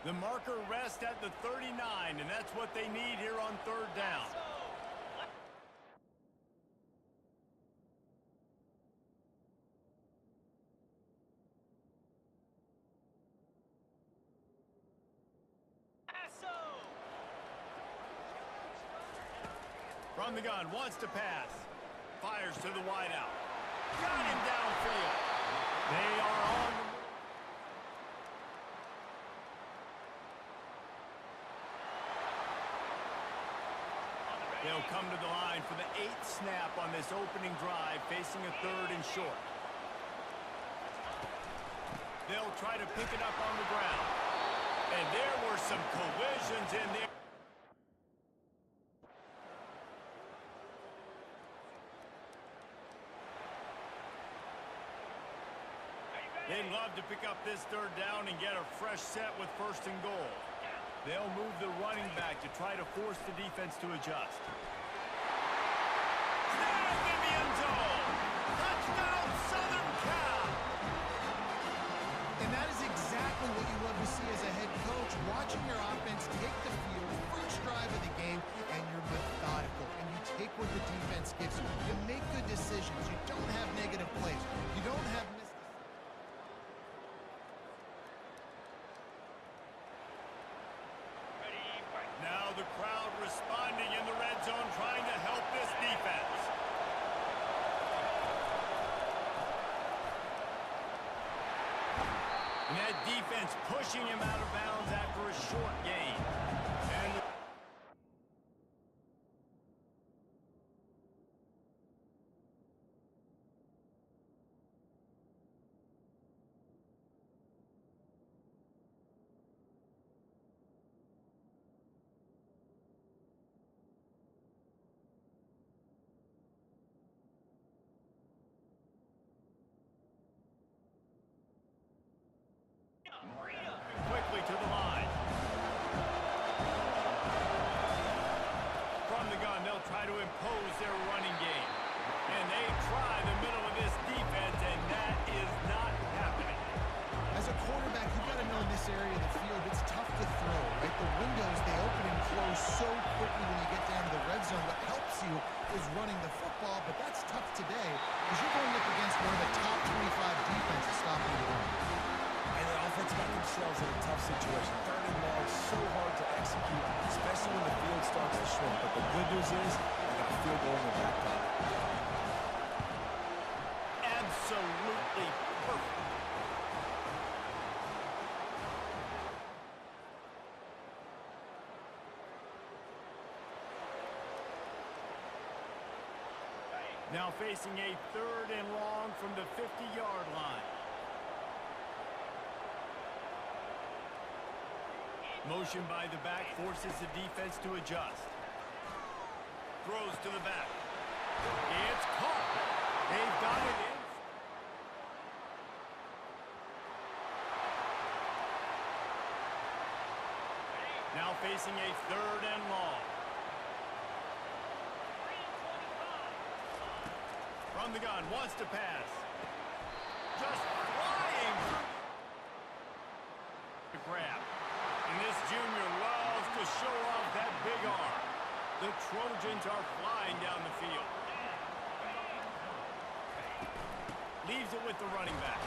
The marker rests at the 39, and that's what they need here on third down. From the gun, wants to pass. Fires to the wideout. Got him downfield. They are on the... They'll come to the line for the 8th snap on this opening drive, facing a 3rd and short. They'll try to pick it up on the ground. And there were some collisions in there. They'd love to pick up this 3rd down and get a fresh set with 1st and goal. They'll move the running back to try to force the defense to adjust. Snapped in the end zone! Touchdown, Southern Cal! And that is exactly what you love to see as a head coach, watching your offense take the field, first drive of the game, and you're methodical, and you take what the defense gives you. You make good decisions. You don't have negative plays. You don't have mistakes. Now the crowd responding in the red zone, trying to help this defense. And that defense pushing him out of bounds after a short gain. And quickly to the line. From the gun, they'll try to impose their running game. And they try the middle of this defense, and that is not happening. As a quarterback, you've got to know in this area of the field, it's tough to throw, right? The windows, they open and close so quickly when you get down to the red zone. What helps you is running the football, but that's tough today because you're going up against one of the top 25 defenses stopping the run. And the offense got themselves in a tough situation. 3rd and long, so hard to execute, especially when the field starts to shrink. But the good news is they got a field goal in their back pocket. Absolutely perfect. Now facing a 3rd and long from the 50-yard line. Motion by the back forces the defense to adjust. Throws to the back. It's caught. They've got it in. Now facing a 3rd and long. From the gun, wants to pass. Just flying to grab. And this junior loves to show off that big arm. The Trojans are flying down the field. Leaves it with the running back.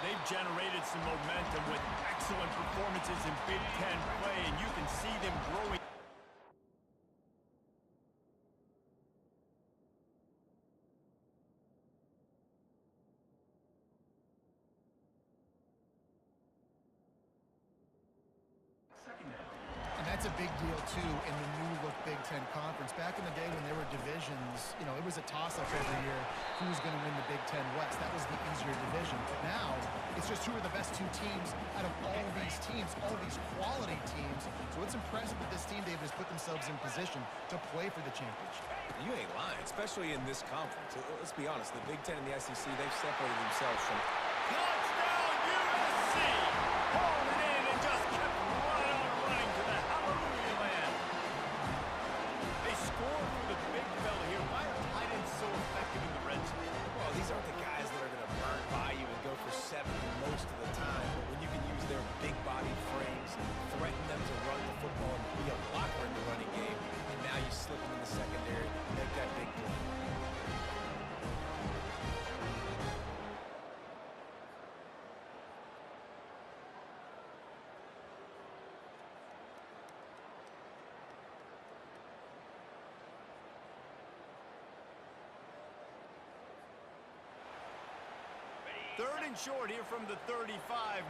They've generated some momentum with excellent performances in Big Ten play, and you can see them growing. And that's a big deal, too, in the new-look Big Ten Conference. Back in the day when there were divisions, you know, it was a toss-up every year who's going to win the Big Ten West. That was the easier division. But now, it's just who are the best 2 teams out of all these teams, all these quality teams. So it's impressive that this team, they've just put themselves in position to play for the championship. You ain't lying, especially in this conference. Let's be honest, the Big Ten and the SEC, they've separated themselves from... Touchdown, USC! Hauled it in and just kept running to the hallelujah land. They score for the big fella here. Why are tight ends so effective in the red zone? Well, these aren't the guys that are going to burn by you and go for 70 most of the time. But when you can use their big body frames, Third and short here from the 35.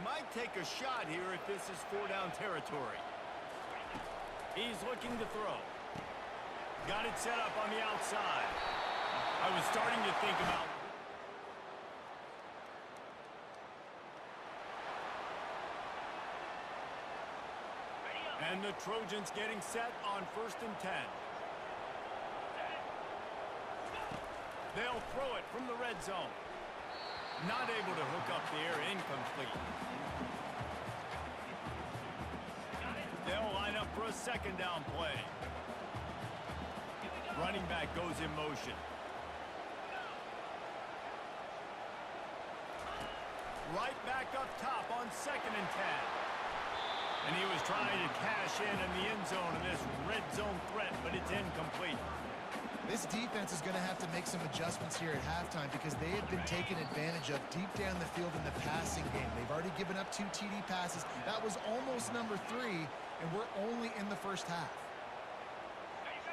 Might take a shot here if this is 4-down territory. He's looking to throw. Got it set up on the outside. I was starting to think about... And the Trojans getting set on 1st and 10. They'll throw it from the red zone. Not able to hook up there, incomplete. They'll line up for a 2nd down play. Running back goes in motion. Right back up top on 2nd and 10. And he was trying to cash in the end zone in this red zone threat, but it's incomplete. This defense is going to have to make some adjustments here at halftime because they have been taken advantage of deep down the field in the passing game. They've already given up 2 TD passes. That was almost number 3, and we're only in the first half.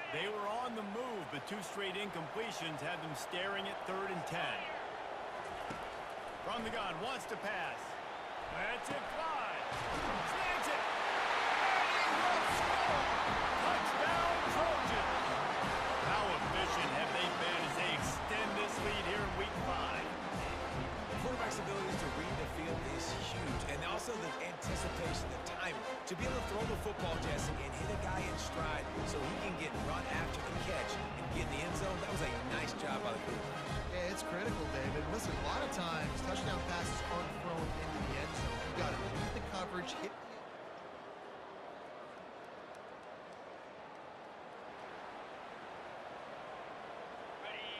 They were on the move, but 2 straight incompletions had them staring at 3rd and 10. From the gun, wants to pass. That's it, fly. Snags it. And he will score. Touchdown, Trojans. How efficient have they been as they extend this lead here in Week 5? The quarterback's ability to read the field is huge, and also the anticipation, the timing. To be able to throw the football, Jesse, and hit a guy in stride so he can get run after the catch and get in the end zone, that was a nice job by the quarterback. Yeah, it's critical, David. Listen, a lot of times touchdown passes aren't thrown into the end zone. You've got to beat the coverage, hit the...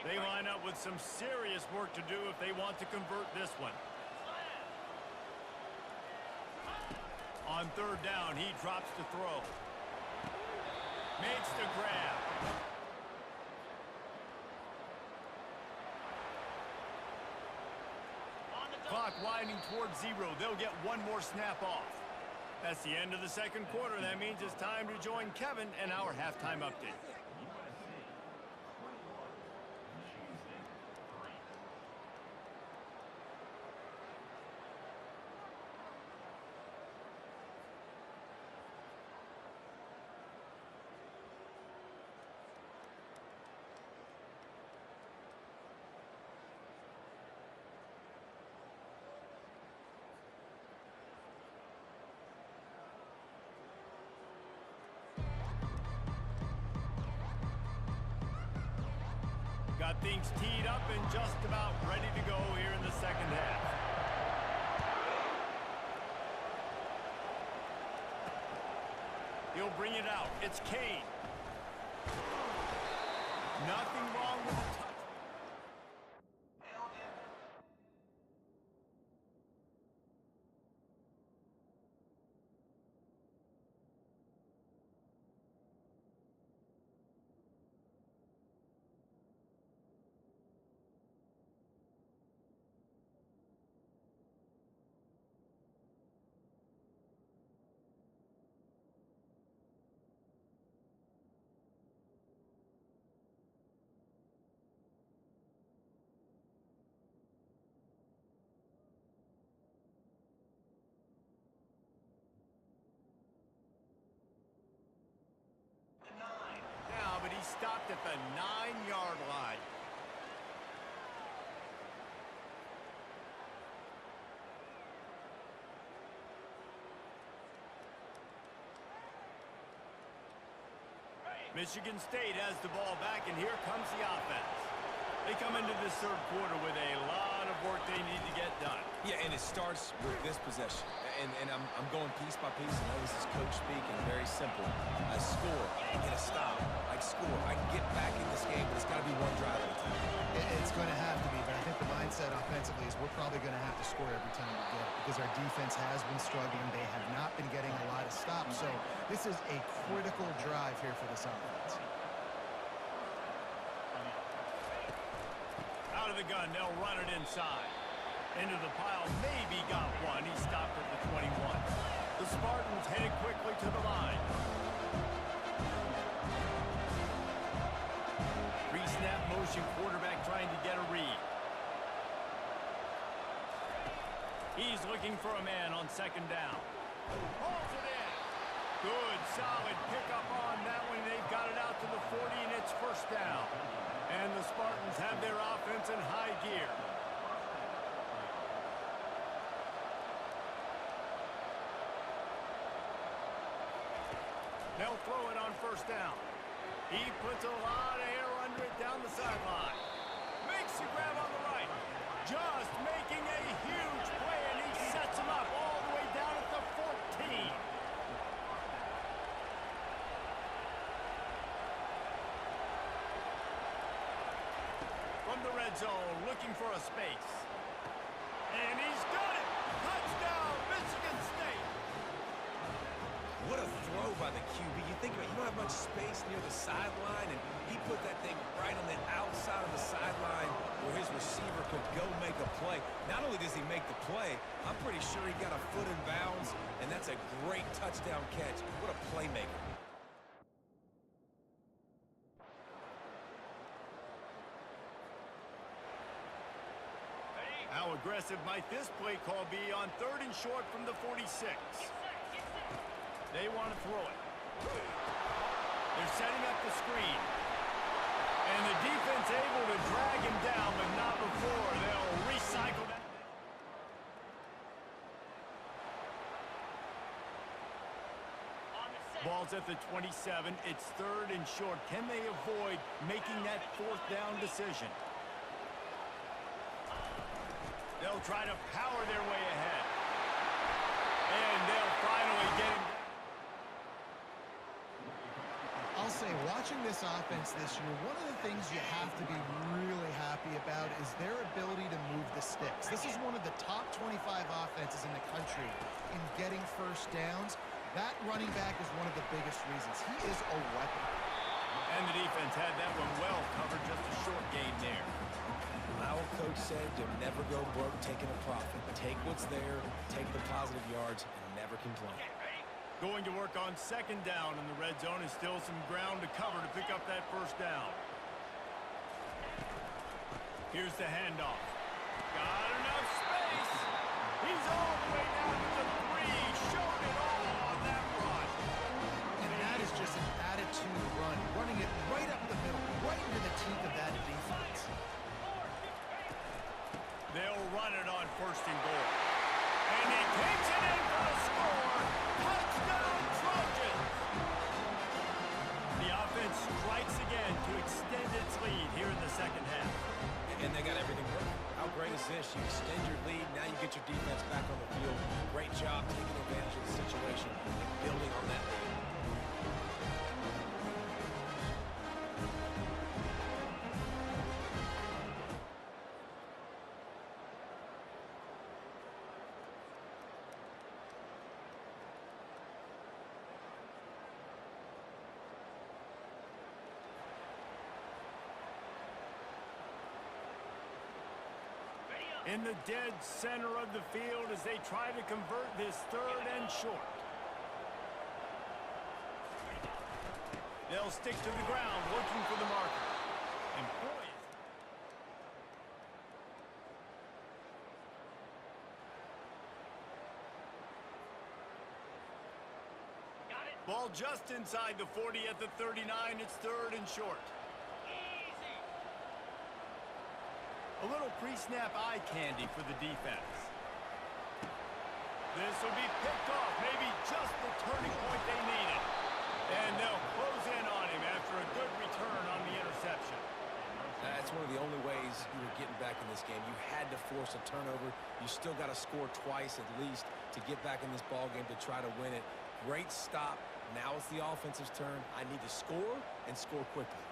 They line up with some serious work to do if they want to convert this one. On 3rd down, he drops to throw. Makes the grab. Clock winding towards 0. They'll get 1 more snap off. That's the end of the 2nd quarter. That means it's time to join Kevin and our halftime update. Got things teed up and just about ready to go here in the 2nd half. He'll bring it out. It's Kane. Nothing wrong with the touch. But he stopped at the 9-yard line. Michigan State has the ball back, and here comes the offense. They come into this 3rd quarter with a lot of work they need to get done. Yeah, and it starts with this possession. And I'm going piece by piece. I know this is coach speak and very simple. I score, I get a stop, I score, I can get back in this game, but it's got to be 1 drive at a time. It's going to have to be, but I think the mindset offensively is we're probably going to have to score every time we get it because our defense has been struggling. They have not been getting a lot of stops. So this is a critical drive here for this offense. Out of the gun, they'll run it inside. Into the pile, maybe got 1. He stopped at the 21. The Spartans headed quickly to the line. Pre-snap motion, quarterback trying to get a read. looking for a man on second down. Holds it in. Good, solid pickup on that one. They've got it out to the 40, and it's first down. And the Spartans have their offense in high gear. They'll throw it on first down. He puts a lot of air under it down the sideline. Makes the grab on the right. Just making a huge play, and he sets him up all the way down at the 14. From the red zone, looking for a space. And he's got it! Touchdown, Michigan State! What a throw by the QB. You think about it, you don't have much space near the sideline, and he put that thing right on the outside of the sideline where his receiver could go make a play. Not only does he make the play, I'm pretty sure he got a foot in bounds, and that's a great touchdown catch. What a playmaker. How aggressive might this play call be on 3rd and short from the 46? They want to throw it. They're setting up the screen. And the defense able to drag him down, but not before. They'll recycle that. Ball's at the 27. It's 3rd and short. Can they avoid making that 4th down decision? They'll try to power their way ahead. And they'll finally get him. I'll say, watching this offense this year, one of the things you have to be really happy about is their ability to move the sticks. This is one of the top 25 offenses in the country in getting first downs. That running back is one of the biggest reasons. He is a weapon. And the defense had that one well covered, just a short gain there. Our coach said you'll never go broke taking a profit. Take what's there, take the positive yards, and never complain. Going to work on second down in the red zone, and still some ground to cover to pick up that first down. Here's the handoff. Got enough space. He's all the way down to the 3. Showed it all on that run. And that is just an attitude run, running it right up the middle, right into the teeth of that defense. They'll run it on 1st and goal. And he takes it in for the score. Touchdown, Trojans! The offense strikes again to extend its lead here in the second half. And they got everything working. How great is this? You extend your lead, now you get your defense back on the field. Great job taking advantage of the situation and building on that lead. In the dead center of the field as they try to convert this 3rd and short. They'll stick to the ground looking for the marker. And boy, ball just inside the 40 at the 39. It's 3rd and short. A little pre-snap eye candy for the defense. This will be picked off, maybe just the turning point they needed. And they'll close in on him after a good return on the interception. That's one of the only ways you were getting back in this game. You had to force a turnover. You still got to score twice at least to get back in this ball game to try to win it. Great stop. Now it's the offensive's turn. I need to score and score quickly.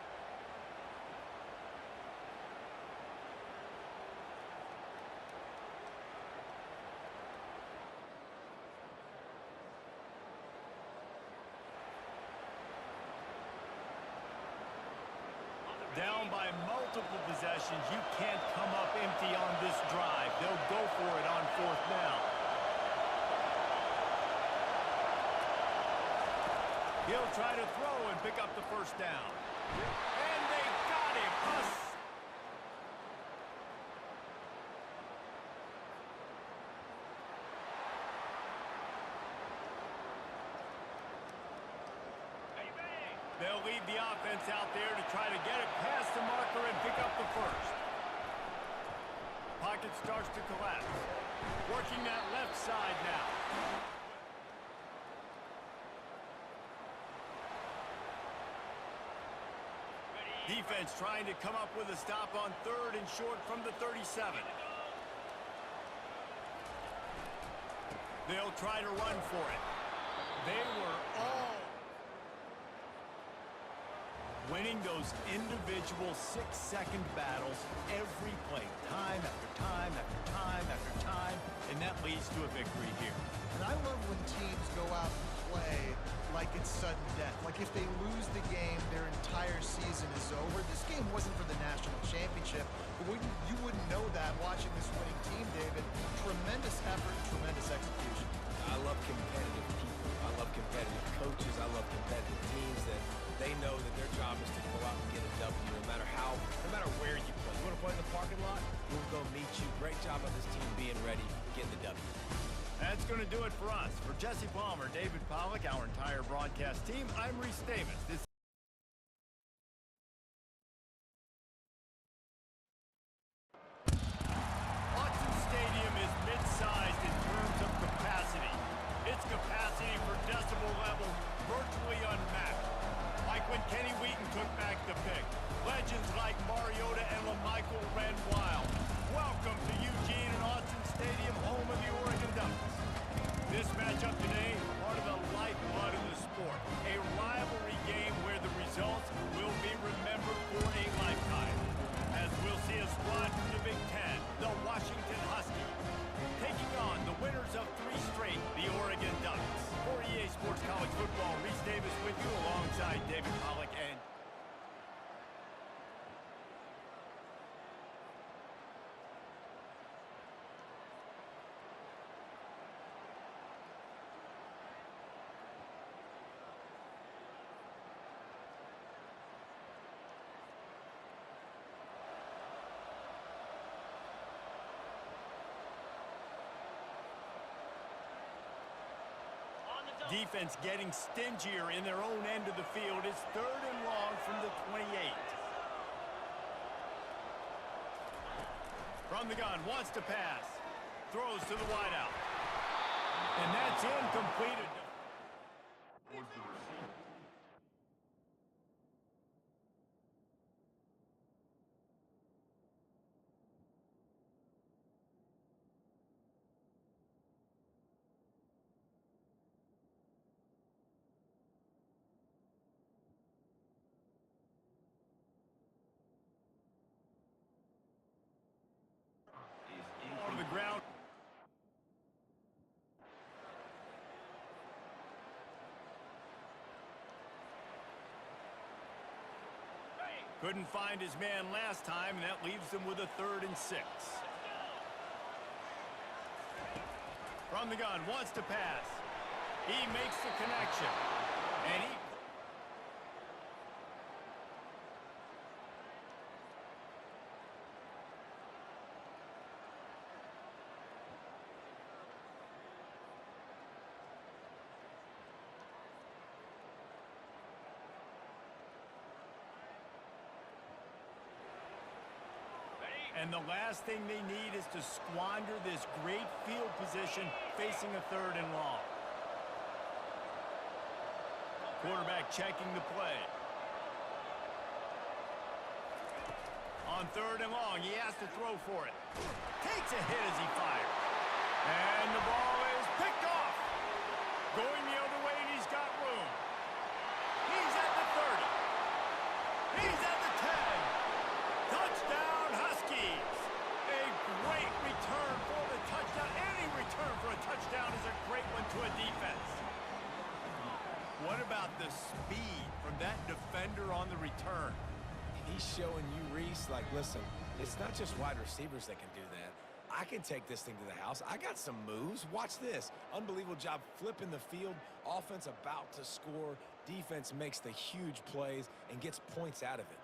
Down by multiple possessions, you can't come up empty on this drive. They'll go for it on 4th down. He'll try to throw and pick up the first down. And they got him. They'll leave the offense out there to try to get it past the marker and pick up the first. Pocket starts to collapse. Working that left side now. Defense trying to come up with a stop on 3rd and short from the 37. They'll try to run for it. They were all winning those individual 6-second battles every play, time after time after time after time, and that leads to a victory here. And I love when teams go out and play like it's sudden death. Like if they lose the game, their entire season is over. This game wasn't for the national championship, but you wouldn't know that watching this winning team, David. Tremendous effort, tremendous execution. I love competitive people. I love competitive coaches. I love competitive teams that they know that their job is to go out and get a W no matter where you play. You want to play in the parking lot? We'll go meet you. Great job of this team being ready, getting the W. That's going to do it for us. For Jesse Palmer, David Pollack, our entire broadcast team, I'm Reese Davis. Autzen Stadium is mid-sized in terms of capacity. Its capacity for decibel level virtually unmatched. Like when Kenny Wheaton took back the pick. Legends like Mariota and LaMichael ran wild. Welcome to Eugene and Autzen Stadium, home of the Oregon Ducks. This matchup today, part of the lifeblood of the sport. A rivalry game where the results will be remembered for a lifetime. As we'll see a squad from the Big Ten, the Washington Huskies, taking on the winners of 3 straight, the Oregon Ducks. For EA Sports College Football, Reese Davis with you alongside David Pollack and defense getting stingier in their own end of the field. It's 3rd and long from the 28. From the gun, wants to pass. Throws to the wideout. And that's incomplete. On the ground. Couldn't find his man last time, and that leaves them with a 3rd and 6. From the gun, wants to pass. He makes the connection. And he... And the last thing they need is to squander this great field position facing a 3rd and long. Quarterback checking the play. On 3rd and long, he has to throw for it. Takes a hit as he fires. And the ball is picked off. Going the other way, and he's got room. He's at the 30. He's at the 10. Touchdown, Huskies! A great return for the touchdown. Any return for a touchdown is a great one to a defense. What about the speed from that defender on the return? He's showing you, Reese, like, listen, it's not just wide receivers that can do that. I can take this thing to the house. I got some moves. Watch this. Unbelievable job flipping the field. Offense about to score. Defense makes the huge plays and gets points out of it.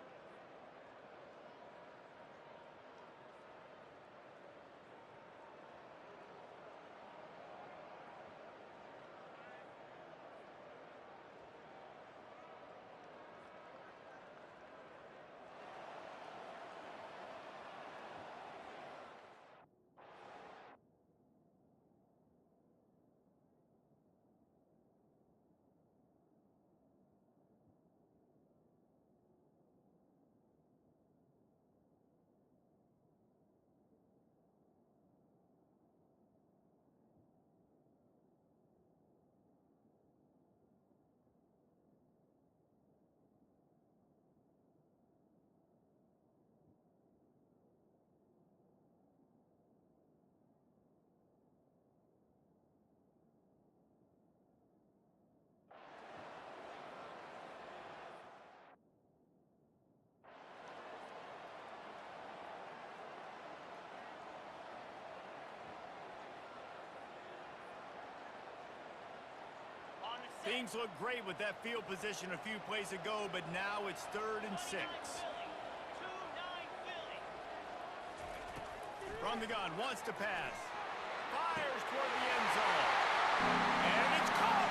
Things look great with that field position a few plays ago, but now it's 3rd and 6. From the gun, wants to pass. Fires toward the end zone. And it's caught!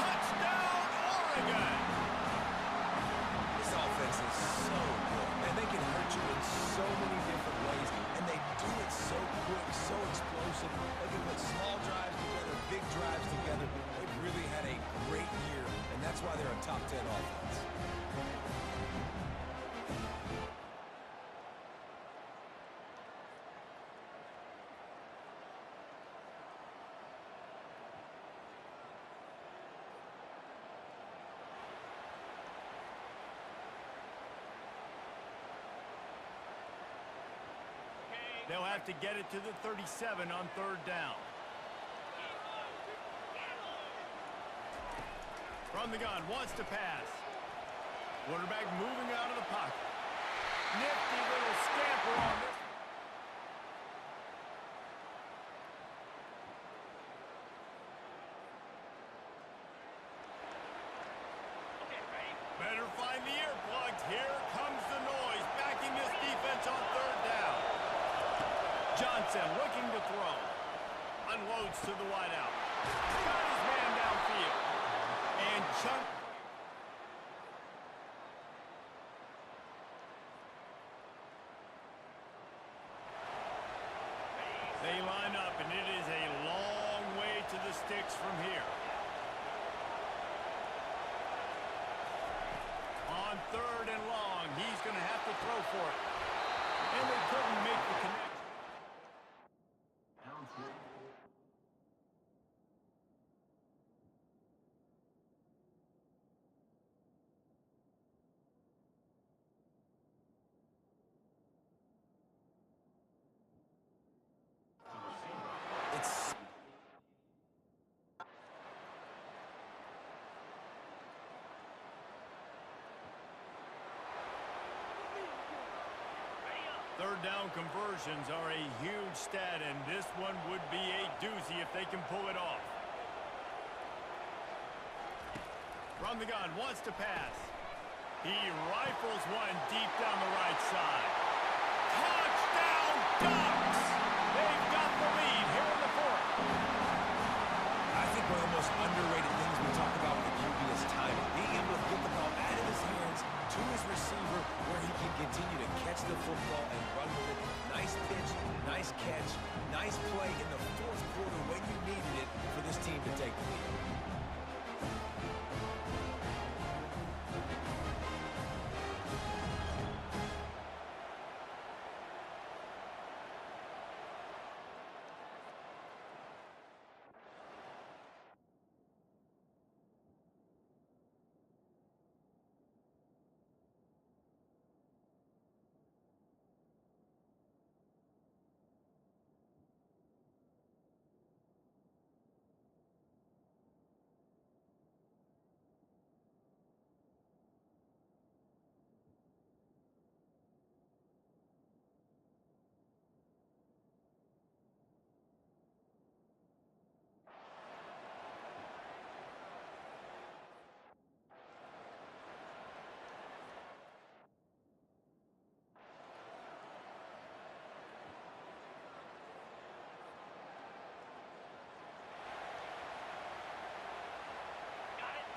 Touchdown, Oregon! This offense is so good, and they can hurt you in so many different ways, and they do it so quick, so explosive. They can put small drives together, big drives together. They've really had a great year, and that's why they're a top 10 offense. They'll have to get it to the 37 on 3rd down. From the gun, wants to pass. Quarterback moving out of the pocket. Nifty little scamper on this. Better find the earplugs. Here comes the noise, backing this defense on 3rd down. Johnson looking to throw. Unloads to the wideout. Got his man downfield. And Chuck. They line up, and it is a long way to the sticks from here. On 3rd and long, he's going to have to throw for it. And they couldn't make the connection. It's 3rd down conversions are a huge stat, and this one would be a doozy if they can pull it off. From the gun, wants to pass. He rifles one deep down the right side. Touchdown, Ducks! They've got the lead here in the 4th. I think one of the most underrated things we talk about with the QB is timing. Being able to get the ball out of his hands to his receiver where he can continue to catch the football and run with it. Nice pitch, nice catch, nice play in the 4th quarter when you needed it for this team to take the lead.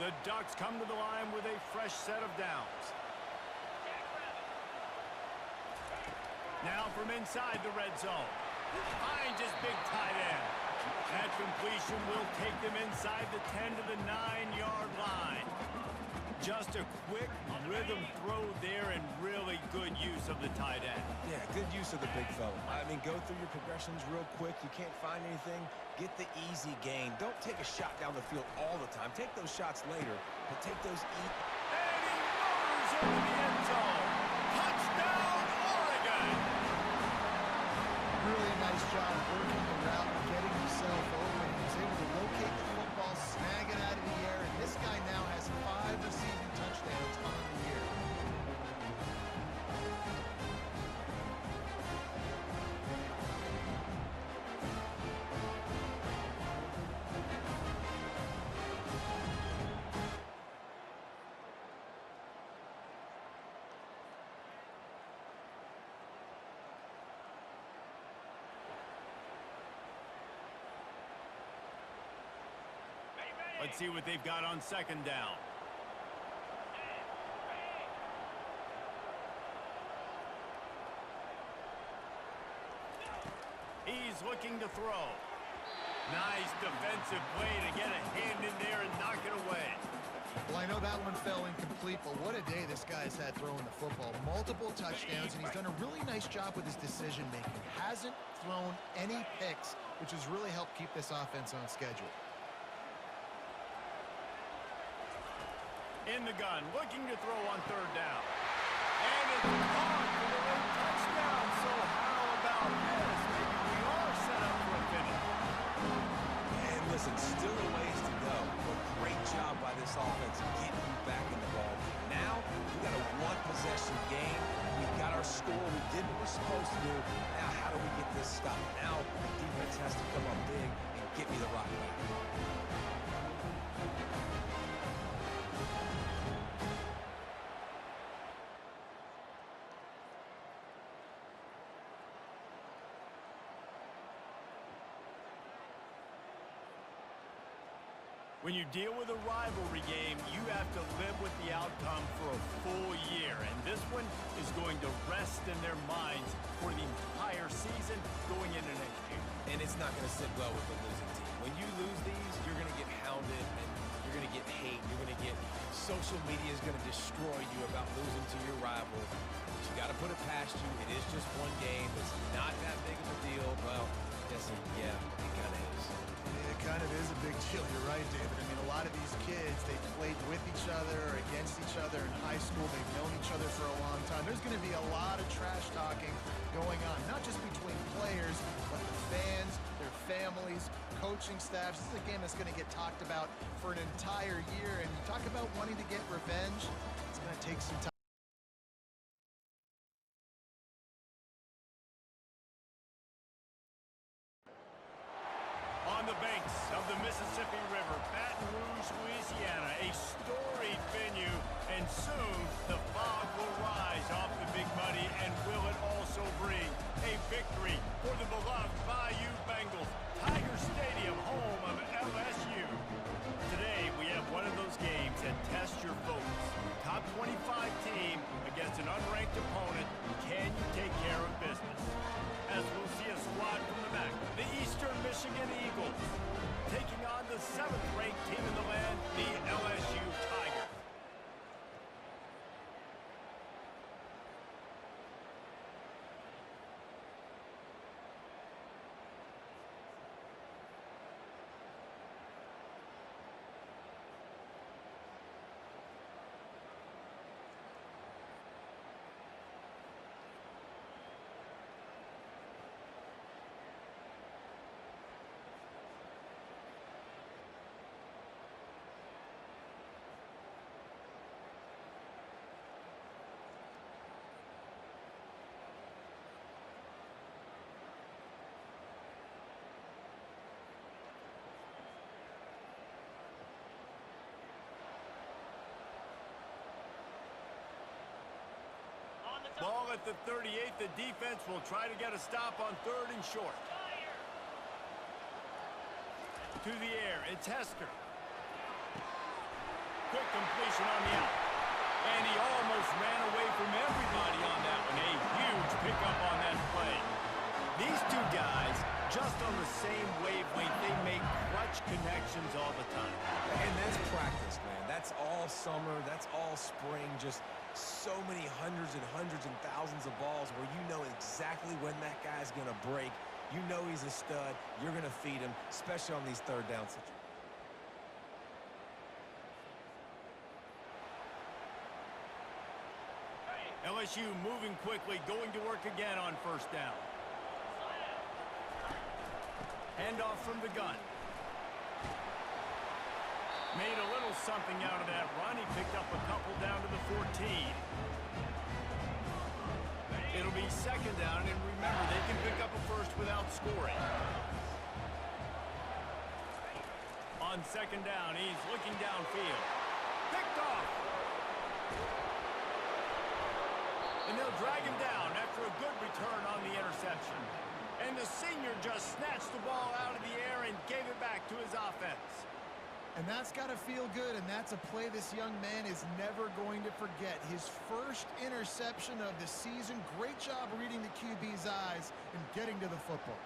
The Ducks come to the line with a fresh set of downs. Now from inside the red zone. Finds his big tight end. That completion will take them inside the 10 to the 9-yard line. Just a quick rhythm throw there and really good use of the tight end. Yeah, good use of the big fella. I mean, go through your progressions real quick. You can't find anything. Get the easy gain. Don't take a shot down the field all the time. Take those shots later, but take those And he motors into the end zone. Touchdown, Oregon! Really nice job working the route and getting himself open. He was able to locate the football, snag it out of the air, and this guy now has 5 receiving touchdowns on the year. Let's see what they've got on second down. He's looking to throw. Nice defensive play to get a hand in there and knock it away. Well, I know that one fell incomplete, but what a day this guy's had throwing the football. Multiple touchdowns, and he's done a really nice job with his decision-making. Hasn't thrown any picks, which has really helped keep this offense on schedule. In the gun, looking to throw on third down. And it's caught for the late touchdown. So how about this? Maybe we are set up for a finish. And listen, still a ways to go. But great job by this offense getting you back in the ball. Now, we got a one-possession game. We've got our score. We did what we're supposed to do. Now, how do we get this stopped? Now, the defense has to come up big and get me the rock back. When you deal with a rivalry game, you have to live with the outcome for a full year. And this one is going to rest in their minds for the entire season going into next year. And it's not going to sit well with the losing team. When you lose these, you're going to get hounded and you're going to get hate. You're going to get social media is going to destroy you about losing to your rival. But you got to put it past you. It is just one game. It's not that big of a deal. Well, yes, yeah, it kind of is. It kind of is a big deal. You're right, David. I mean, a lot of these kids, they played with each other or against each other in high school. They've known each other for a long time. There's going to be a lot of trash talking going on, not just between players, but the fans, their families, coaching staffs. This is a game that's going to get talked about for an entire year. And you talk about wanting to get revenge, it's going to take some time. On the banks of the Mississippi River, Baton Rouge, Louisiana, a storied venue, and soon the fog will rise off the Big Muddy, and will it also bring a victory for the beloved Bayou Bengals, Tiger Stadium, home of LSU. Today, we have one of those games that test your focus. Top 25 team against an unranked opponent. Can you take care of business? As we'll see a squad from the back, the Eastern Michigan Eagles, taking on the 7th-ranked team in the land, the LSU Tigers. Ball at the 38. The defense will try to get a stop on 3rd and short. To the air, it's Hester. Quick completion on the out. And he almost ran away from everybody on that one. A huge pickup on that play. These two guys, just on the same wavelength, they make clutch connections all the time. And that's practice, man. That's all summer. That's all spring. Just so many hundreds and thousands of balls where you know exactly when that guy's going to break. You know he's a stud. You're going to feed him, especially on these 3rd down situations. LSU moving quickly, going to work again on 1st down. Handoff from the gun. Made a little something out of that run. He picked up a couple down to the 14. It'll be 2nd down, and remember, they can pick up a first without scoring. On 2nd down, he's looking downfield. Picked off. And they'll drag him down after a good return on the interception. And the senior just snatched the ball out of the air and gave it back to his offense. And that's got to feel good, and that's a play this young man is never going to forget. His first interception of the season. Great job reading the QB's eyes and getting to the football.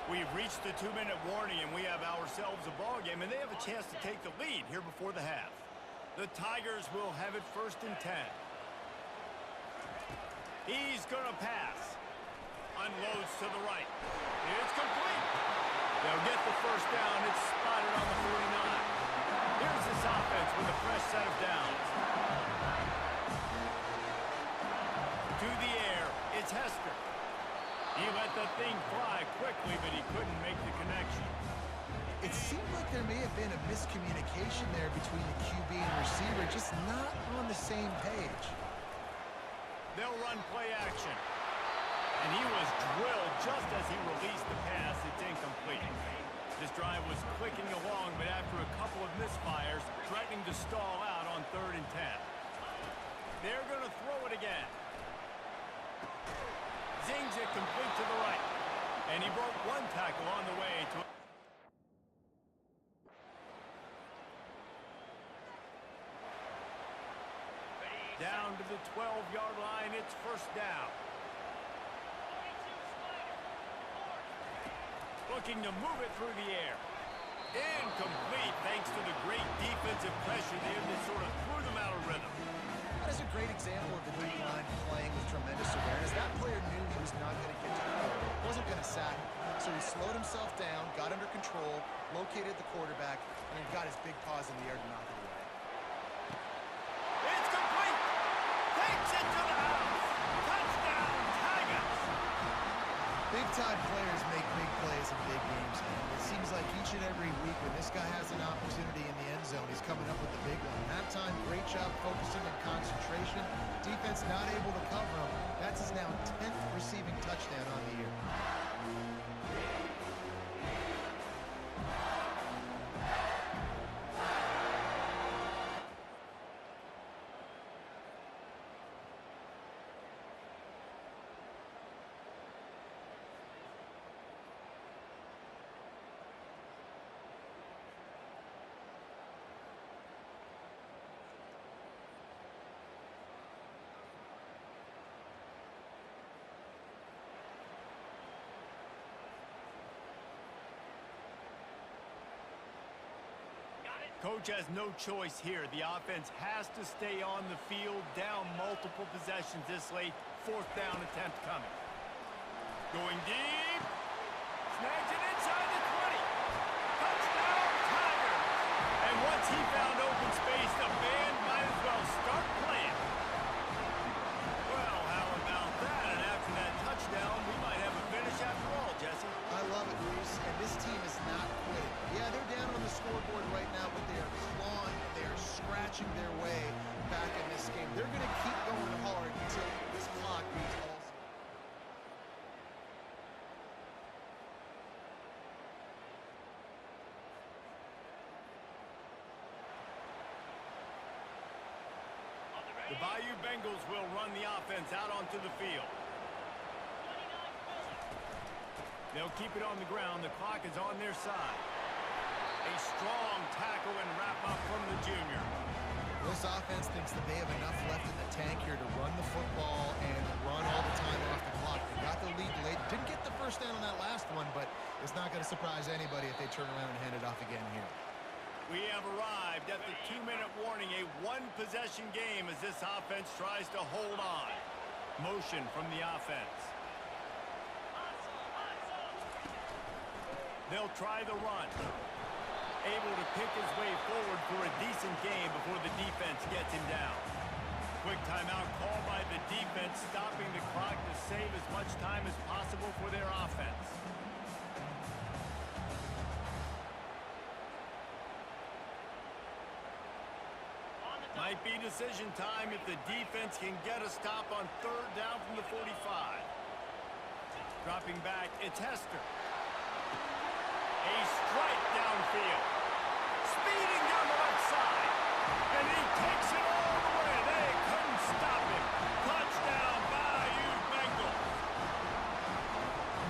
We've reached the 2-minute warning, and we have ourselves a ball game, and they have a chance to take the lead here before the half. The Tigers will have it 1st and 10. He's going to pass. Unloads to the right. It's complete. They'll get the first down. It's spotted on the 49. Here's this offense with a fresh set of downs. To the air, it's Hester. He let the thing fly quickly, but he couldn't make the connection. It seemed like there may have been a miscommunication there between the QB and receiver, just not on the same page. They'll run play action. And he was drilled just as he released the pass. It's incomplete. This drive was clicking along, but after a couple of misfires, threatening to stall out on 3rd and 10. They're going to throw it again. Zings it complete to the right. And he broke one tackle on the way to... Down to the 12-yard line, it's 1st down. Looking to move it through the air. Incomplete thanks to the great defensive pressure there that sort of threw them out of rhythm. That is a great example of the D-line playing with tremendous awareness. That player knew he was not going to get to the quarterback. He wasn't going to sack him. So he slowed himself down, got under control, located the quarterback, and then got his big paws in the air to knock it away. It's complete! Takes it to the house! Touchdown, Tigers! Big-time players make big plays in big games, man. It seems like each and every week when this guy has an opportunity in the end zone, he's coming up with the big one. That time, great job focusing and concentration. Defense not able to cover him. That's his now 10th receiving touchdown on the year. Coach has no choice here. The offense has to stay on the field, down multiple possessions this late. 4th down attempt coming. Going deep. Snags it inside the 20. Touchdown, Tigers! And once he found open space, the band might as well start playing. Well, how about that? And after that touchdown, we might have a finish after all, Jesse. I love it, Bruce, and this team is not quitting. Yeah, they're down on the scoreboard right now, but they are clawing, they are scratching their way back in this game. They're going to keep going hard until this clock reads all. The Bayou Bengals will run the offense out onto the field. They'll keep it on the ground. The clock is on their side. A strong tackle and wrap-up from the junior. This offense thinks that they have enough left in the tank here to run the football and run all the time off the clock. They got the lead late. Didn't get the first down on that last one, but it's not going to surprise anybody if they turn around and hand it off again here. We have arrived at the 2-minute warning, a one-possession game as this offense tries to hold on. Motion from the offense. They'll try the run. Able to pick his way forward for a decent game before the defense gets him down. Quick timeout called by the defense, stopping the clock to save as much time as possible for their offense. Might be decision time if the defense can get a stop on 3rd down from the 45. Dropping back, it's Hester. A strike downfield. Speeding down the left side. And he takes it all the way. They couldn't stop him. Touchdown, Bayou Bengals.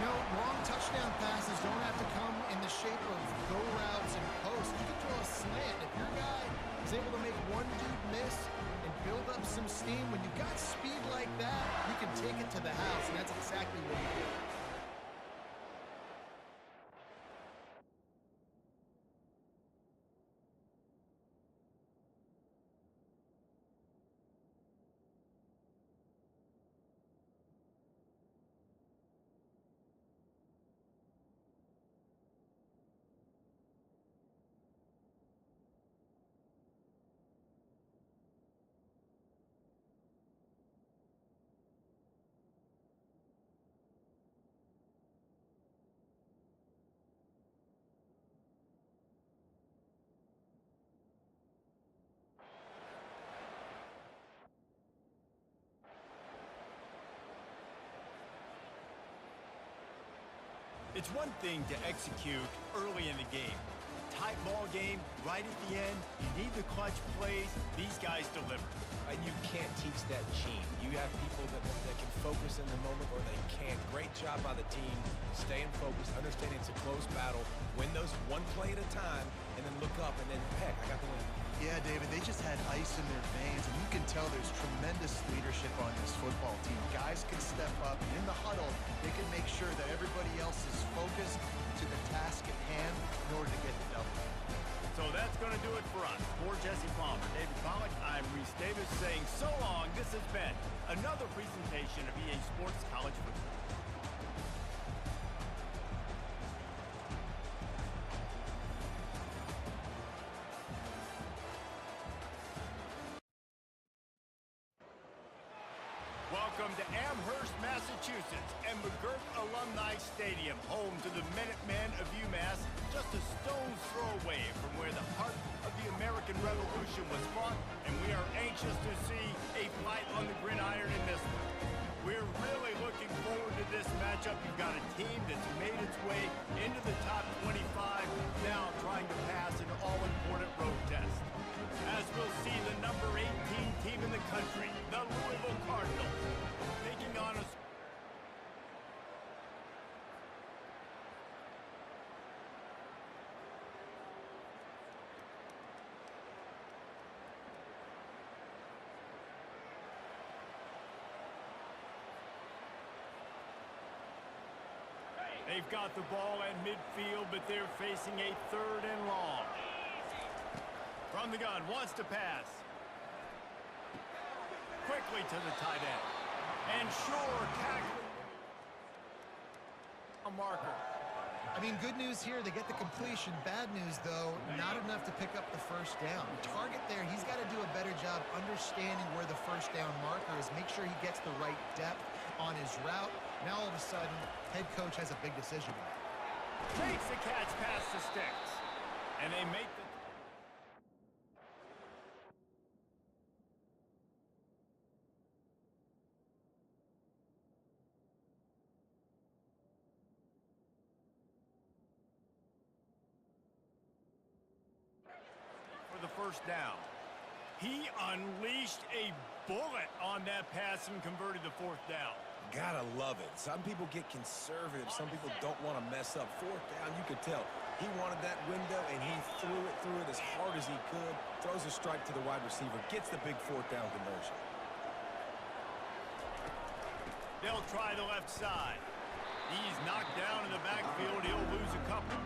No, long touchdown passes don't have to come in the shape of go routes and posts. You can throw a slant. If your guy is able to make one dude miss and build up some steam, when you've got speed like that, you can take it to the house, and that's exactly what he did. It's one thing to execute early in the game. Tight ball game, right at the end, you need the clutch plays. These guys deliver. And you can't teach that gene. You have people that can focus in the moment or they can't. Great job by the team, staying focused, understanding it's a close battle, win those one play at a time, and then look up and then, heck, I got the win. Yeah, David, they just had ice in their veins, and you can tell there's tremendous leadership on this football team. Guys can step up, and in the huddle, they can make sure that everybody else is focused to the task at hand in order to get the double. So that's going to do it for us. For Jesse Palmer, David Pollack, I'm Reese Davis saying so long. This has been another presentation of EA Sports College Football. Welcome to Amherst, Massachusetts, and McGurk Alumni Stadium, home to the Minutemen of UMass, just a stone's throw away from where the heart of the American Revolution was fought, and we are anxious to see a fight on the gridiron in this one. We're really looking forward to this matchup. You've got a team that's made its way into the top 25, now trying to pass an all-important road test. As we'll see the number 18 team in the country, the Louisville Cardinals, taking on us. They've got the ball at midfield, but they're facing a 3rd and long. From the gun, wants to pass. Quickly to the tight end. And sure, tackling a marker. I mean, good news here, they get the completion. Bad news, though, not enough to pick up the first down. The target there, he's got to do a better job understanding where the first down marker is, make sure he gets the right depth on his route. Now, all of a sudden, head coach has a big decision. Takes the catch past the sticks. And they make the... for the first down. He unleashed a bullet on that pass and converted the 4th down. Gotta love it. Some people get conservative. Some people don't want to mess up. 4th down, you could tell. He wanted that window, and he threw it as hard as he could. Throws a strike to the wide receiver. Gets the big 4th down conversion. They'll try the left side. He's knocked down in the backfield. He'll lose a couple.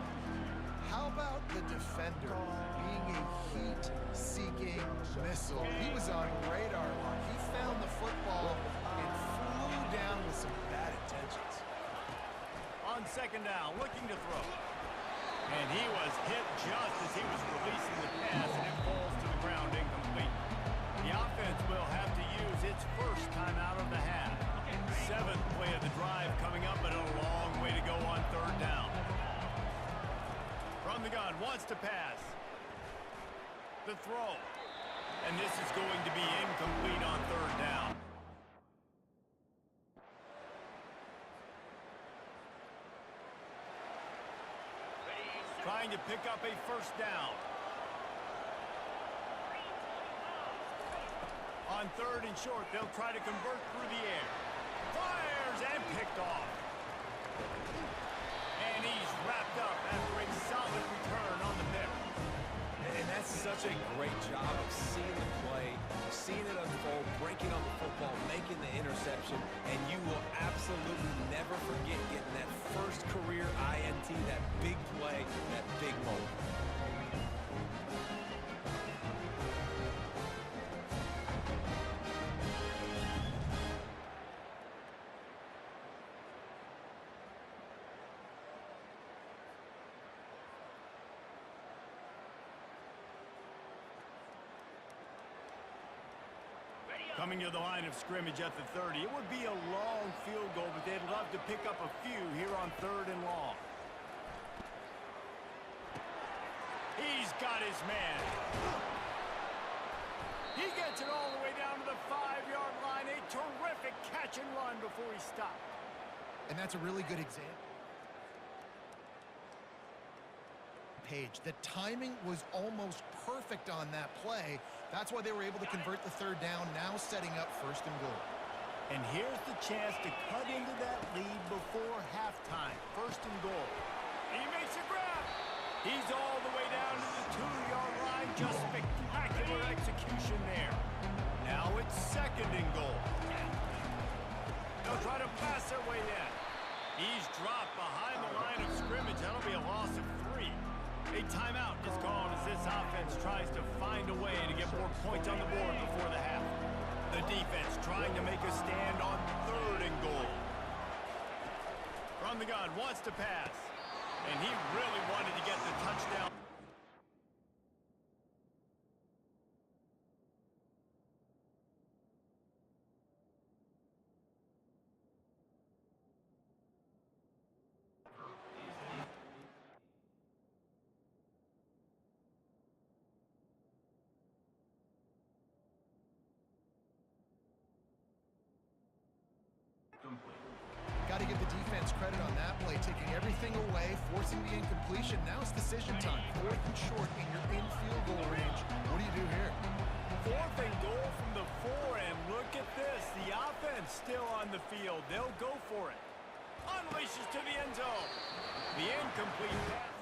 How about the defender being a heat-seeking missile? He was on radar. He found the football and flew down with some bad intentions. On 2nd down, looking to throw. And he was hit just as he was releasing the pass, and it falls to the ground incomplete. The offense will have to use its first time out of the half. 7th play of the drive coming up, but a long way to go on 3rd down. From the gun, wants to pass. The throw. And this is going to be incomplete on 3rd down. trying to pick up a first down. On third and short, they'll try to convert through the air. Fires and picked off. And he's wrapped up after a solid return on the pick. And that's such a great job of seeing the play, seeing it unfold, breaking on the football, making the interception, and you will absolutely never forget getting that first career INT, that big play, that big moment. Coming to the line of scrimmage at the 30. It would be a long field goal, but they'd love to pick up a few here on third and long. He's got his man. He gets it all the way down to the 5-yard line. A terrific catch and run before he stopped. And that's a really good example. The timing was almost perfect on that play. That's why they were able to convert the third down, now setting up first and goal. And here's the chance to cut into that lead before halftime. First and goal. He makes a grab. He's all the way down to the 2-yard line. Just spectacular execution there. Now it's second and goal. They'll try to pass their way in. He's dropped behind the line of scrimmage. That'll be a loss of 3. A timeout is called as this offense tries to find a way to get more points on the board before the half. The defense trying to make a stand on third and goal. From the gun, wants to pass. And he really wanted to get the touchdown. Got to give the defense credit on that play, taking everything away, forcing the incompletion. Now it's decision time. Fourth and short, and you're in field goal range. What do you do here? Fourth and goal from the 4, and look at this. The offense still on the field. They'll go for it. Unleashes to the end zone. The incomplete pass.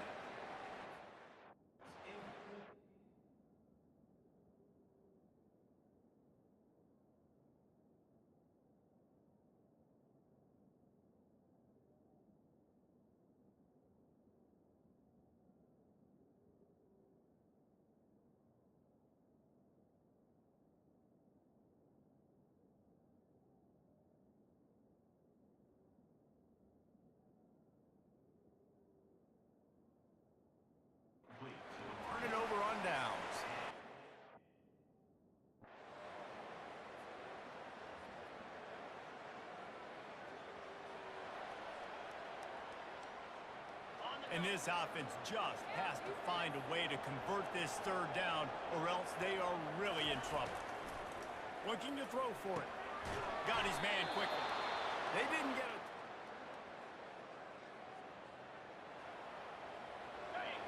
Turn it over on downs. And this offense just has to find a way to convert this third down, or else they are really in trouble. Looking to throw for it. Got his man quickly. They didn't get it.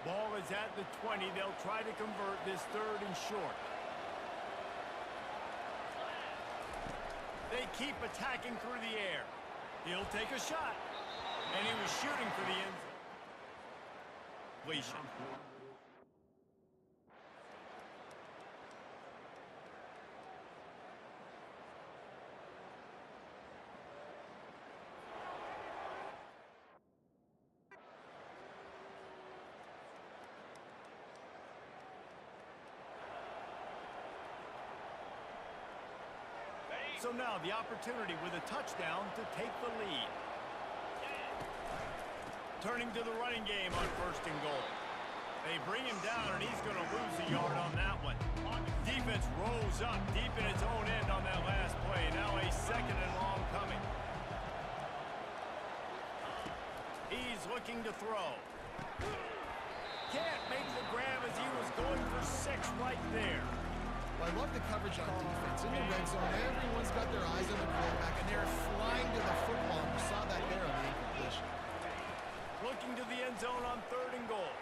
Ball is at the 20. They'll try to convert this third and short. They keep attacking through the air. He'll take a shot. And he was shooting for the end zone. Completion. So now the opportunity with a touchdown to take the lead. Turning to the running game on first and goal. They bring him down, and he's going to lose a yard on that one. Defense rolls up deep in its own end on that last play. Now a second and long coming. He's looking to throw. Can't make the grab as he was going for 6 right there. Well, I love the coverage on defense. In the red zone, everyone's got their eyes on the quarterback, and they're flying to the football. You saw that there on the incompletion. Looking to the end zone on third and goal.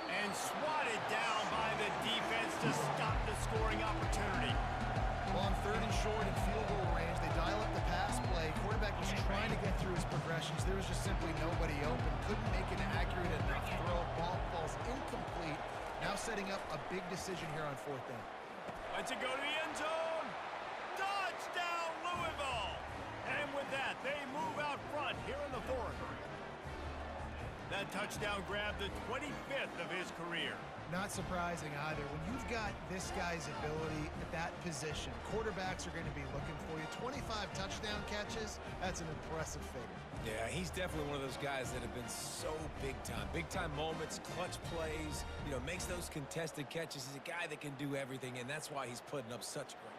And swatted down by the defense to stop the scoring opportunity. Well, on 3rd and short in field goal range, they dial up the pass play. Quarterback was trying to get through his progressions. There was just simply nobody open. Couldn't make an accurate enough throw. Ball falls incomplete. Now setting up a big decision here on 4th down. Let's it go to the end zone. Touchdown, Louisville. And with that, they move out front here in the 4th. That touchdown grabbed the 25th of his career. Not surprising either. When you've got this guy's ability at that position, quarterbacks are going to be looking for you. 25 touchdown catches, that's an impressive figure. Yeah, he's definitely one of those guys that have been so big time. Big time moments, clutch plays, makes those contested catches. He's a guy that can do everything, and that's why he's putting up such great.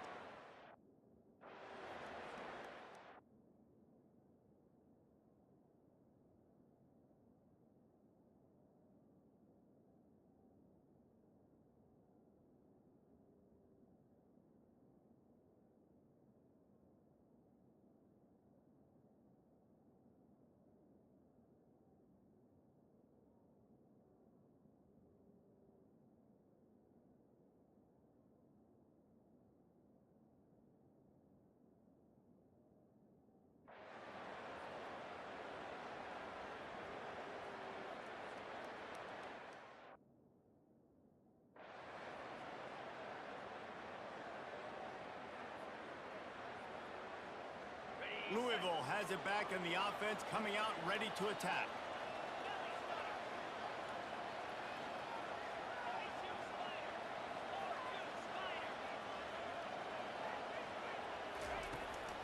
Louisville has it back in the offense, coming out ready to attack.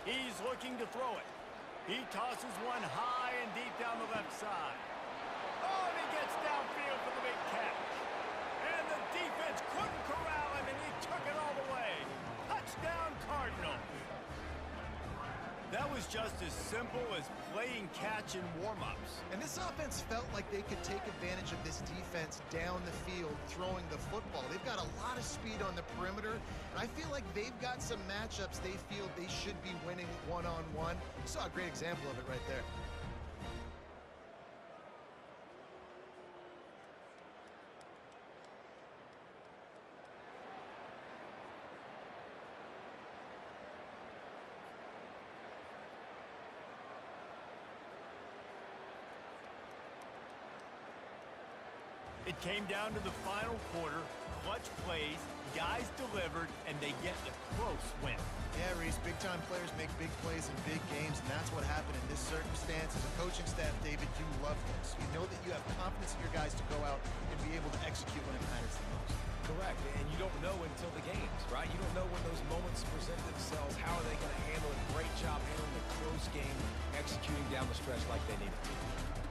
He's looking to throw it. He tosses one high and deep down the left side. Oh, and he gets downfield for the big catch. And the defense couldn't corral him, and he took it all the way. Touchdown, Cardinals. That was just as simple as playing catch in warm-ups. And this offense felt like they could take advantage of this defense down the field throwing the football. They've got a lot of speed on the perimeter, and I feel like they've got some matchups they feel they should be winning one-on-one. You saw a great example of it right there. It came down to the final quarter, clutch plays, guys delivered, and they get the close win. Yeah, Reese, big-time players make big plays in big games, and that's what happened in this circumstance. As a coaching staff, David, you love this. You know that you have confidence in your guys to go out and be able to execute when it matters the most. Correct, and you don't know until the games, right? You don't know when those moments present themselves. How are they going to handle it? Great job handling the close game, executing down the stretch like they needed to.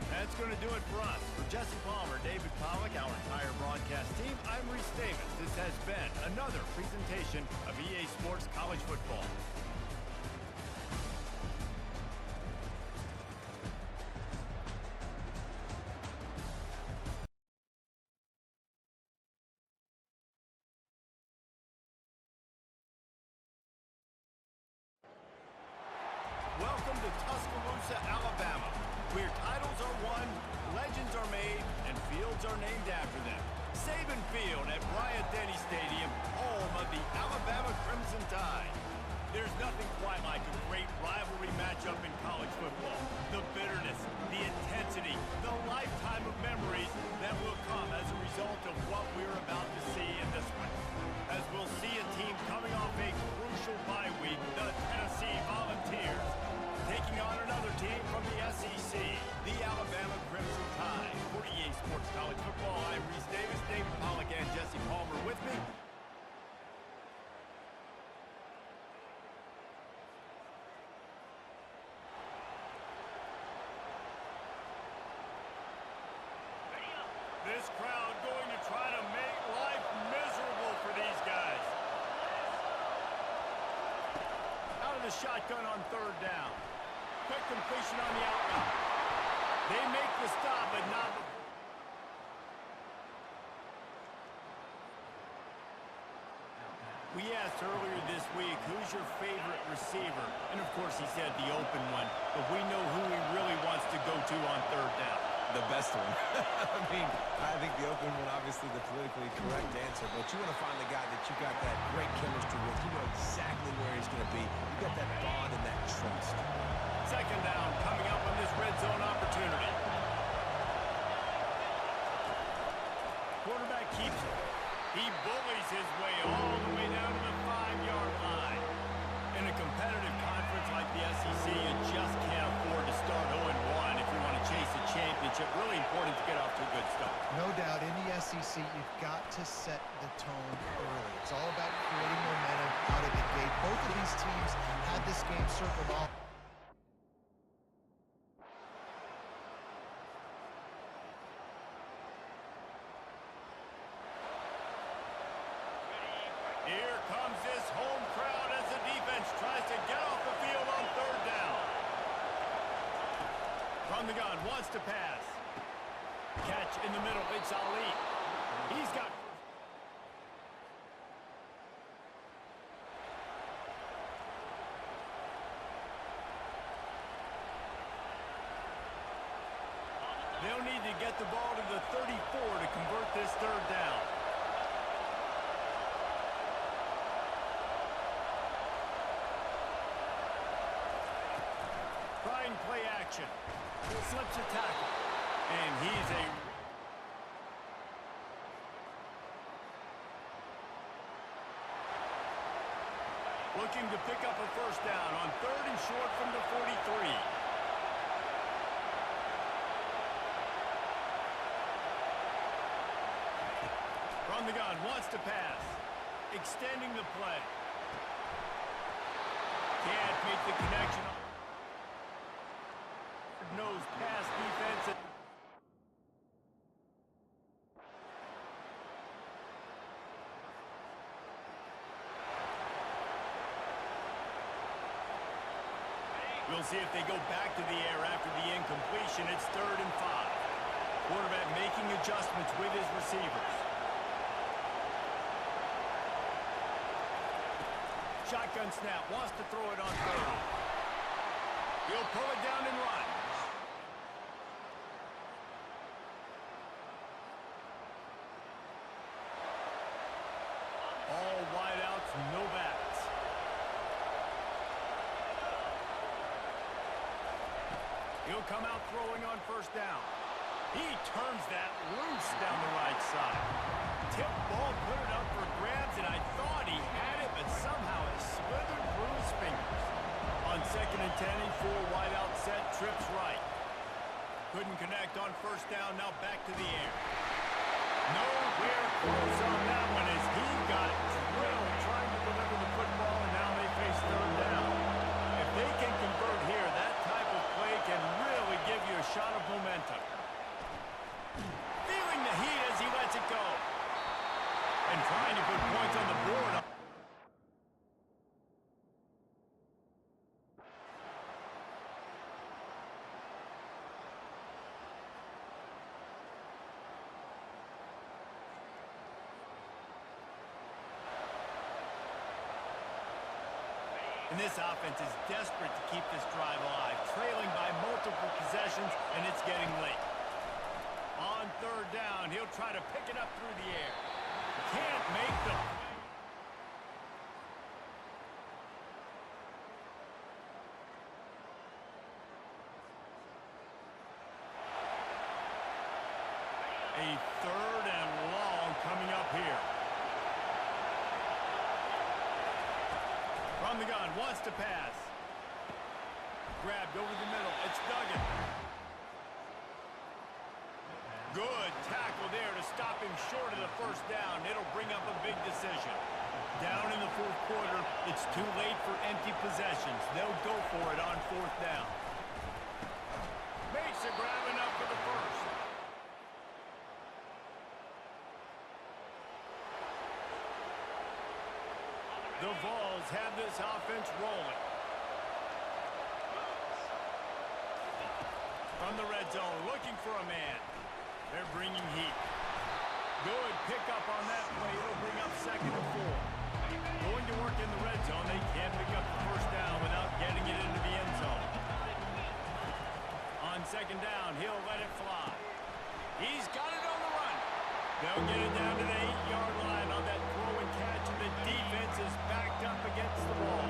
That's going to do it for us. For Jesse Palmer, David Pollack, our entire broadcast team, I'm Reese Davis. This has been another presentation of EA Sports College Football. Welcome to Tuscaloosa, Alabama, where titles are won, legends are made, and fields are named after them. Saban Field at Bryant-Denny Stadium, home of the Alabama Crimson Tide. There's nothing quite like a great rivalry matchup in college football. The bitterness, the intensity, the lifetime of memories that will come as a result of what we're about to see in this one. As we'll see a team coming off a crucial bye week, the Tennessee Volunteers, taking on another team from the SEC, the Alabama Crimson Tide. For EA Sports College Football, I'm Reese Davis, David Pollack, and Jesse Palmer with me. This crowd going to try to make life miserable for these guys. Out of the shotgun on third down. Quick completion on the outrun. They make the stop, but not before. We asked earlier this week, who's your favorite receiver? And of course he said the open one, but we know who he really wants to go to on third down. the best one. I mean, I think the open one, obviously the politically correct answer, but you want to find the guy that you got that great chemistry with. You know exactly where he's going to be. You got that bond and that trust. Second down coming up on this red zone opportunity. Quarterback keeps it. He bullies his way all the way down to the 5-yard line. In a competitive conference like the SEC, you just can't afford to start 0-1 if you want to chase a championship. Really important to get off to a good start. No doubt, in the SEC, you've got to set the tone early. It's all about creating momentum out of the gate. Both of these teams had this game circled off. Here comes this home crowd as the defense tries to get off the field on third down. From the gun, wants to pass. Catch in the middle, it's Ali. He's got... They'll need to get the ball to the 34 to convert this third down. Trying play action. Slips a tackle. And he's a... Looking to pick up a first down on third and short from the 43. From the gun, wants to pass. Extending the play. Can't make the connection. Nose pass defense. We'll see if they go back to the air after the incompletion. It's 3rd and 5. Quarterback making adjustments with his receivers. Shotgun snap, wants to throw it on third. He'll pull it down and run. All wideouts, no backs. He'll come out throwing on first down. He turns that loose down the right side. Tip ball, put it up for grabs, and I thought he had it, but somehow it slithered through his fingers. On 2nd and 10, he full wideout set, trips right. Couldn't connect on first down, now back to the air. Nowhere close on that one as he got drilled trying to deliver the football, and now they face third down. If they can convert here, that type of play can really give you a shot of momentum. Feeling the heat as he lets it go. And trying to put points on the board. And this offense is desperate to keep this drive alive, trailing by multiple possessions, and it's getting late. On third down, he'll try to pick it up through the air. Can't make the play. A 3rd and long coming up here. From the gun, wants to pass. Grabbed over the middle. It's Duggan. Good tackle there to stop him short of the first down. It'll bring up a big decision. Down in the 4th quarter, it's too late for empty possessions. They'll go for it on 4th down. Makes a grab enough for the first. The Vols have this offense rolling. From the red zone, looking for a man. They're bringing heat. Good pickup on that play. It'll bring up 2nd and 4. Going to work in the red zone. They can't pick up the first down without getting it into the end zone. On 2nd down, he'll let it fly. He's got it on the run. They'll get it down to the 8-yard line on that throw and catch, and the defense is backed up against the wall.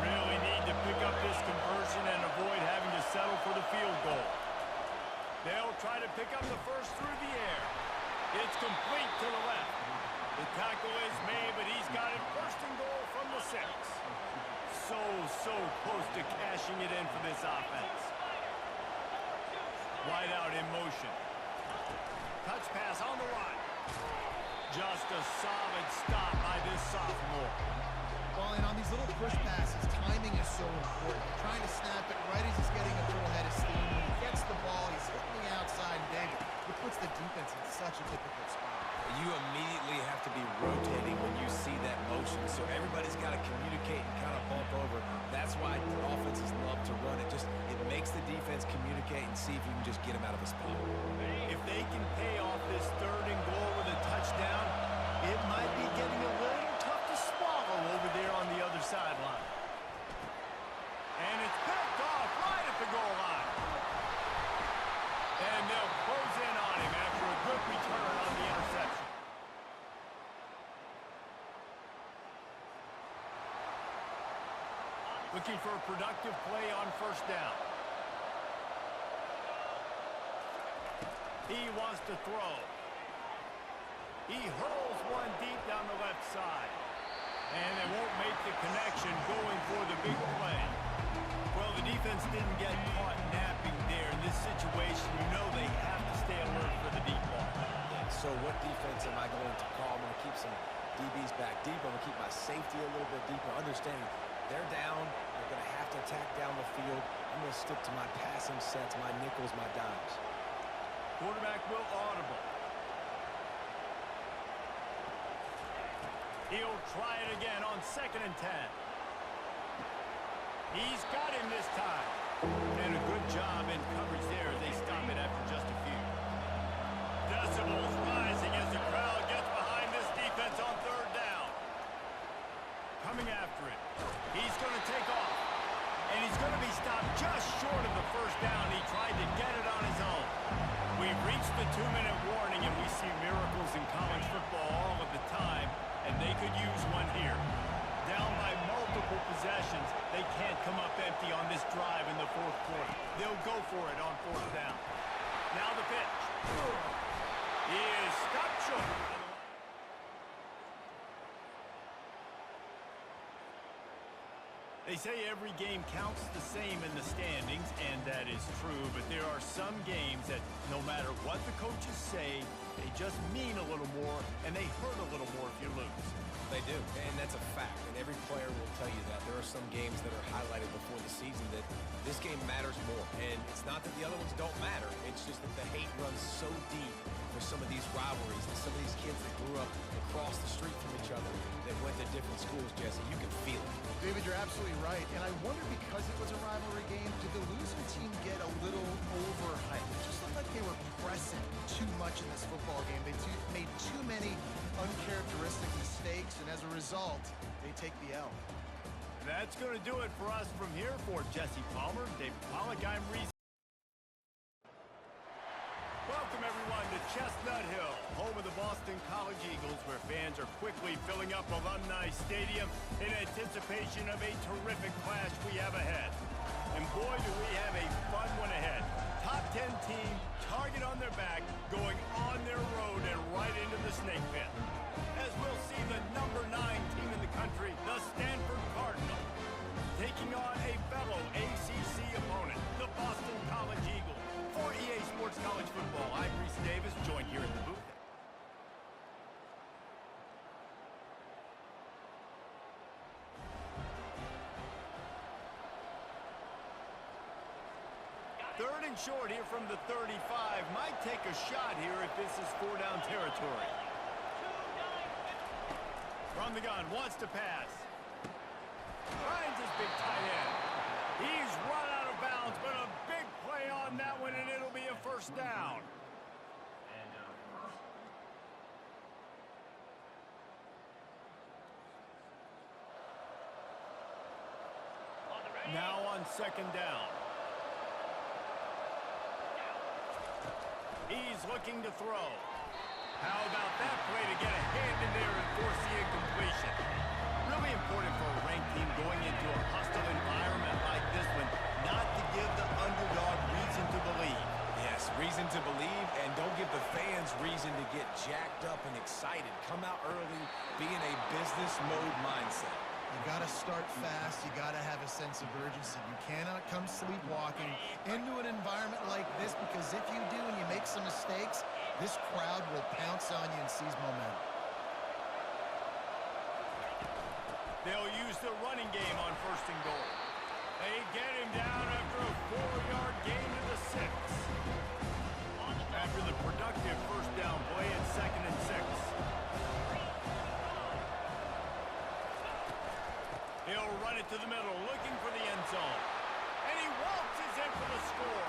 Really need to pick up this conversion and avoid having to settle for the field goal. They'll try to pick up the first through the air. It's complete to the left. The tackle is made, but he's got it first and goal from the 6. So close to cashing it in for this offense. Wide out in motion. Touch pass on the run. Just a solid stop by this sophomore. Well, and on these little push passes, timing is so important. Trying to snap it right as he's getting a full head of steam. When he gets the ball, he's hitting the outside big. It puts the defense in such a difficult spot. You immediately have to be rotating when you see that motion, so everybody's got to communicate and kind of bump over. That's why the offenses love to run it. It makes the defense communicate and see if you can just get him out of his spot. If they can pay off this 3rd and goal with a touchdown, it might be getting a little tough to swallow over there on the other sideline. And it's picked off right at the goal line. And they'll close in on him after a good return on the interception. Looking for a productive play on 1st down. He wants to throw. He hurls one deep down the left side. And they won't make the connection going for the big play. Well, the defense didn't get caught napping there. In this situation, you know they have to stay alert for the deep ball. So what defense am I going to call? I'm going to keep some DBs back deep. I'm going to keep my safety a little bit deeper, understanding they're down. They're going to have to attack down the field. I'm going to stick to my passing sets, my nickels, my dimes. Quarterback will audible. He'll try it again on 2nd and 10. He's got him this time. And a good job in coverage there as they stop it after just a few. Decibels rising as the crowd gets behind this defense on 3rd down. Coming after it. He's going to take off. And he's going to be stopped just short of the 1st down. He tried to get it on his own. We've reached the 2-minute warning, and we see miracles in college football all of the time, and they could use one here. Down by multiple possessions, they can't come up empty on this drive in the 4th quarter. They'll go for it on 4th down. Now the pitch. He is stopped short. They say every game counts the same in the standings, and that is true, but there are some games that no matter what the coaches say, they just mean a little more, and they hurt a little more if you lose. They do, and that's a fact, and every player will tell you that. There are some games that are highlighted before the season that this game matters more, and it's not that the other ones don't matter. It's just that the hate runs so deep for some of these rivalries and some of these kids that grew up across the street from each other that went to different schools, Jesse. You can feel it. David, you're absolutely right. And I wonder, because it was a rivalry game, did the losing team get a little overhyped? It just looked like they were pressing too much in this football game. They made too many uncharacteristic mistakes, and as a result, they take the L. That's going to do it for us from here. For Jesse Palmer, David Pollack, I'm Reese. Welcome, everyone, to Chestnut Hill, home of the Boston College Eagles, where fans are quickly filling up Alumni Stadium in anticipation of a terrific clash we have ahead. And boy, do we have a fun one ahead. Top 10 team, target on their back, going on their road and right into the snake pit. As we'll see the number 9 team in the country, the Stanford Cardinals, taking on a fellow ACC opponent, the Boston College Eagles. For EA Sports College Football, I'm Reese Davis, joined here in the booth. Third and short here from the 35. Might take a shot here if this is 4-down territory. From the gun, wants to pass. Finds his big tight end. He's run out of bounds, but a big play on that one, and it'll be a 1st down. Now on 2nd down. He's looking to throw. How about that play to get a hand in there and force the incompletion? Really important for a ranked team going into a hostile environment like this one, not to give the underdog reason to believe. Yes, reason to believe, and don't give the fans reason to get jacked up and excited. Come out early, be in a business mode mindset. You got to start fast. You got to have a sense of urgency. You cannot come sleepwalking into an environment like this, because if you do and you make some mistakes, this crowd will pounce on you and seize momentum. They'll use the running game on 1st and goal. They get him down after a 4-yard gain to the 6. After the productive 1st down play at 2nd and 6. He'll run it to the middle, looking for the end zone. And he waltzes in for the score.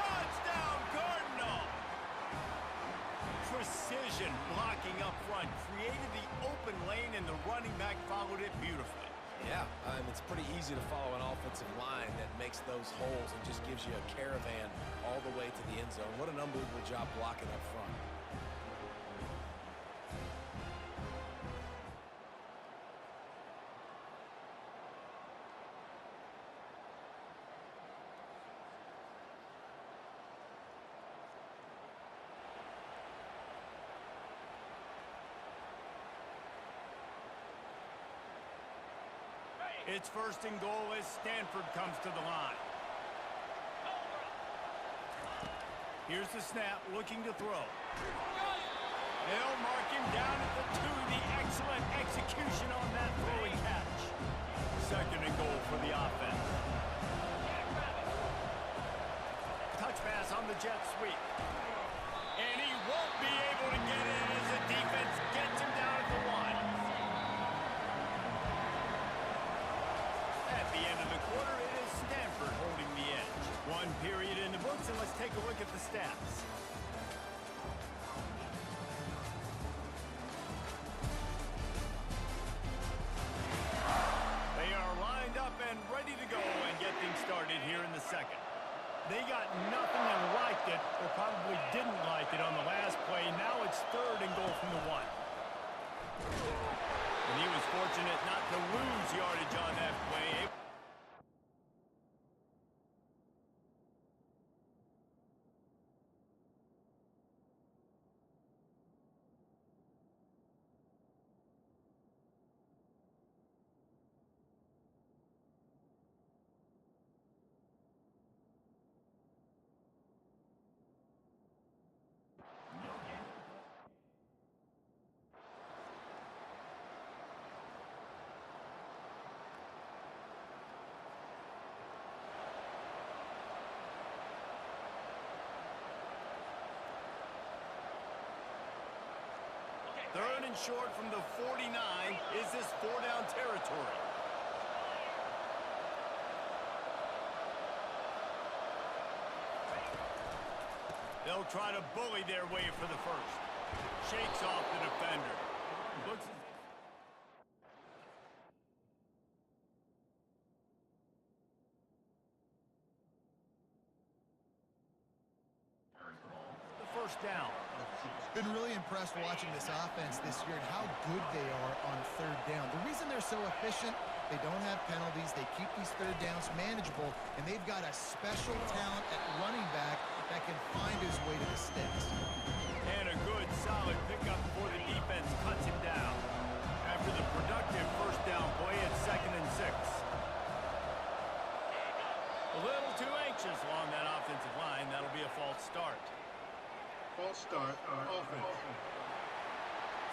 Touchdown, Cardinal! Precision blocking up front created the open lane, and the running back followed it beautifully. Yeah, it's pretty easy to follow an offensive line that makes those holes and just gives you a caravan all the way to the end zone. What an unbelievable job blocking up front. It's 1st and goal as Stanford comes to the line. Here's the snap, looking to throw. They'll mark him down at the 2. The excellent execution on that throwing catch. 2nd and goal for the offense. Touch pass on the jet sweep. And he won't be able to get in as the defense gets him down at the 1. At the end of the quarter, it is Stanford holding the edge. 1 period in the books, and let's take a look at the stats. They are lined up and ready to go and get things started here in the 2nd. They got nothing and liked it, or probably didn't like it on the last play. Now it's 3rd and goal from the 1. And he was fortunate not to lose yardage on that play. Third and short from the 49. Is this 4-down territory? They'll try to bully their way for the 1st. Shakes off the defender. Looks as the 1st down. Been really impressed watching this offense this year and how good they are on 3rd down. The reason they're so efficient, they don't have penalties, they keep these 3rd downs manageable, and they've got a special talent at running back that can find his way to the sticks. And a good, solid pickup before the defense cuts him down. After the productive 1st down play at 2nd and 6. A little too anxious along that offensive line. That'll be a false start. False start, offense.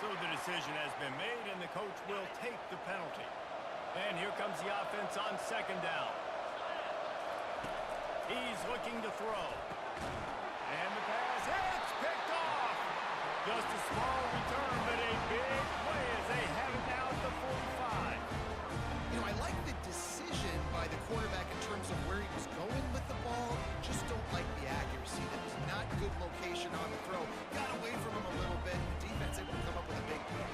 So the decision has been made, and the coach will take the penalty. And here comes the offense on 2nd down. He's looking to throw. And the pass, it's picked off. Just a small return, but a big play as they have it now at the 45. You know, I like the decision by the quarterback in terms of where he was going with the ball. Just don't like the accuracy. That was not good location on the throw. Got away from him a little bit. The defense able to come up with a big play.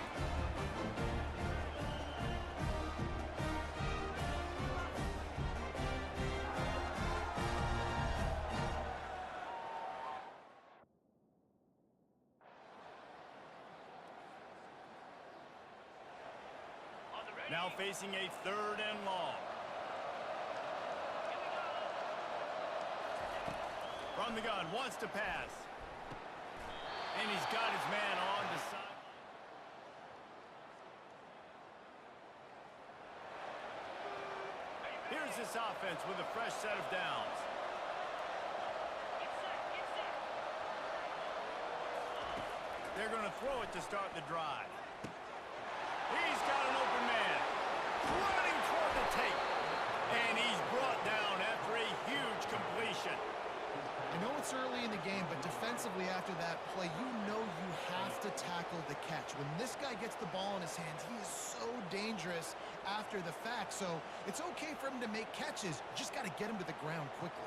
Now facing a 3rd and long. From the gun, wants to pass. And he's got his man on the side. Here's this offense with a fresh set of downs. They're going to throw it to start the drive. He's got an open man. Running toward the tape. And he's brought down after a huge completion. I know it's early in the game, but defensively after that play, you know you have to tackle the catch. When this guy gets the ball in his hands, he is so dangerous after the fact. So it's okay for him to make catches. You just got to get him to the ground quickly.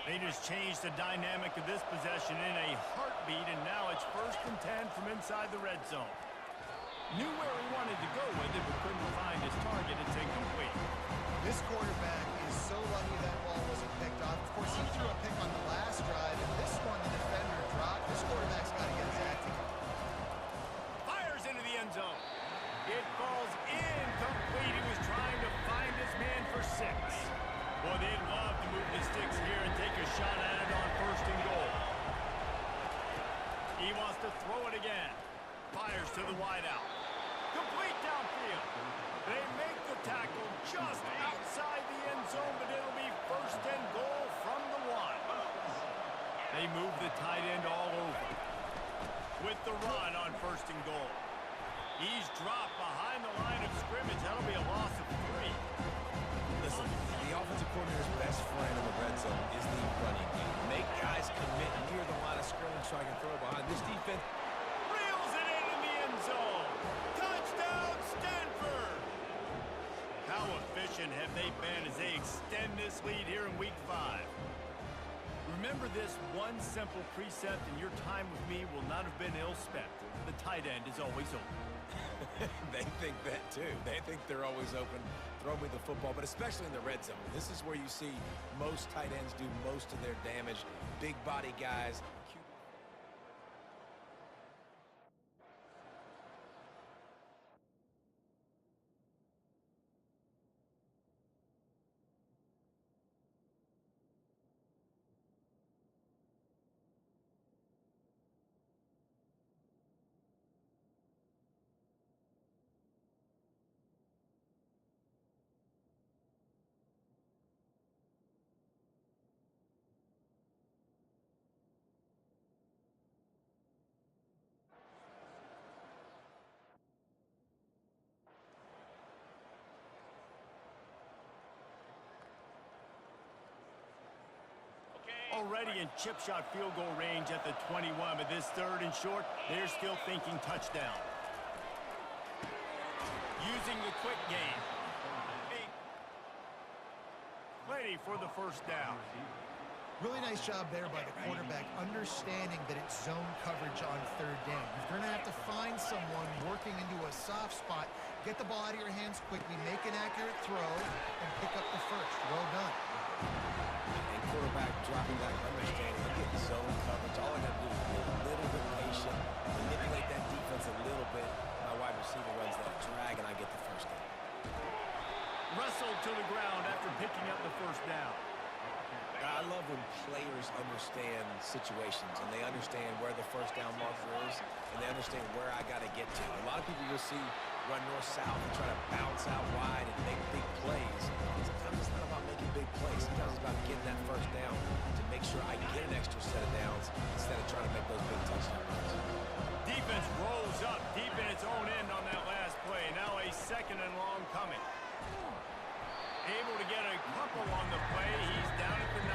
They just changed the dynamic of this possession in a heartbeat, and now it's 1st and 10 from inside the red zone. Knew where he wanted to go with it, but couldn't find his target. It's incomplete. This quarterback is so lucky that ball wasn't picked off. Of course, he threw a pick on the last drive, and this one the defender dropped. This quarterback's got to get his act together. Fires into the end zone. It falls incomplete. He was trying to find his man for 6. Boy, they'd love to move the sticks here and take a shot at it on 1st and goal. He wants to throw it again. Fires to the wideout. Complete downfield. They make the tackle just outside the end zone, but it'll be 1st and goal from the 1. They move the tight end all over. With the run on 1st and goal. He's dropped behind the line of scrimmage. That'll be a loss of 3. Listen, the offensive coordinator's best friend in the red zone is the running game. Make guys commit near the line of scrimmage so I can throw behind. This defense reels it in the end zone. Touchdown, Stanford! How efficient have they been as they extend this lead here in Week 5? Remember this one simple precept, and your time with me will not have been ill-spent. The tight end is always open. They think that too. They think they're always open. Throw me the football, but especially in the red zone. This is where you see most tight ends do most of their damage. Big body guys. Already in chip shot field goal range at the 21, but this 3rd and short, they're still thinking touchdown. Using the quick game. Plenty for the 1st down. Really nice job there by the quarterback, understanding that it's zone coverage on 3rd down. You're going to have to find someone working into a soft spot, get the ball out of your hands quickly, make an accurate throw, and pick up the 1st. Well done. And quarterback dropping back, understanding, I'm getting zone coverage. All I got to do is be a little bit patient, manipulate that defense a little bit. My wide receiver runs that drag, and I get the 1st down. Wrestled to the ground after picking up the 1st down. I love when players understand situations and they understand where the 1st down marker is and they understand where I got to get to. A lot of people you'll see run north-south and try to bounce out wide and make big plays. Sometimes it's not about making big plays. Sometimes it's about getting that 1st down to make sure I get an extra set of downs instead of trying to make those big touchdown runs. Defense rolls up deep in its own end on that last play. Now a 2nd and long coming. able to get a couple on the play. He's down at the 9.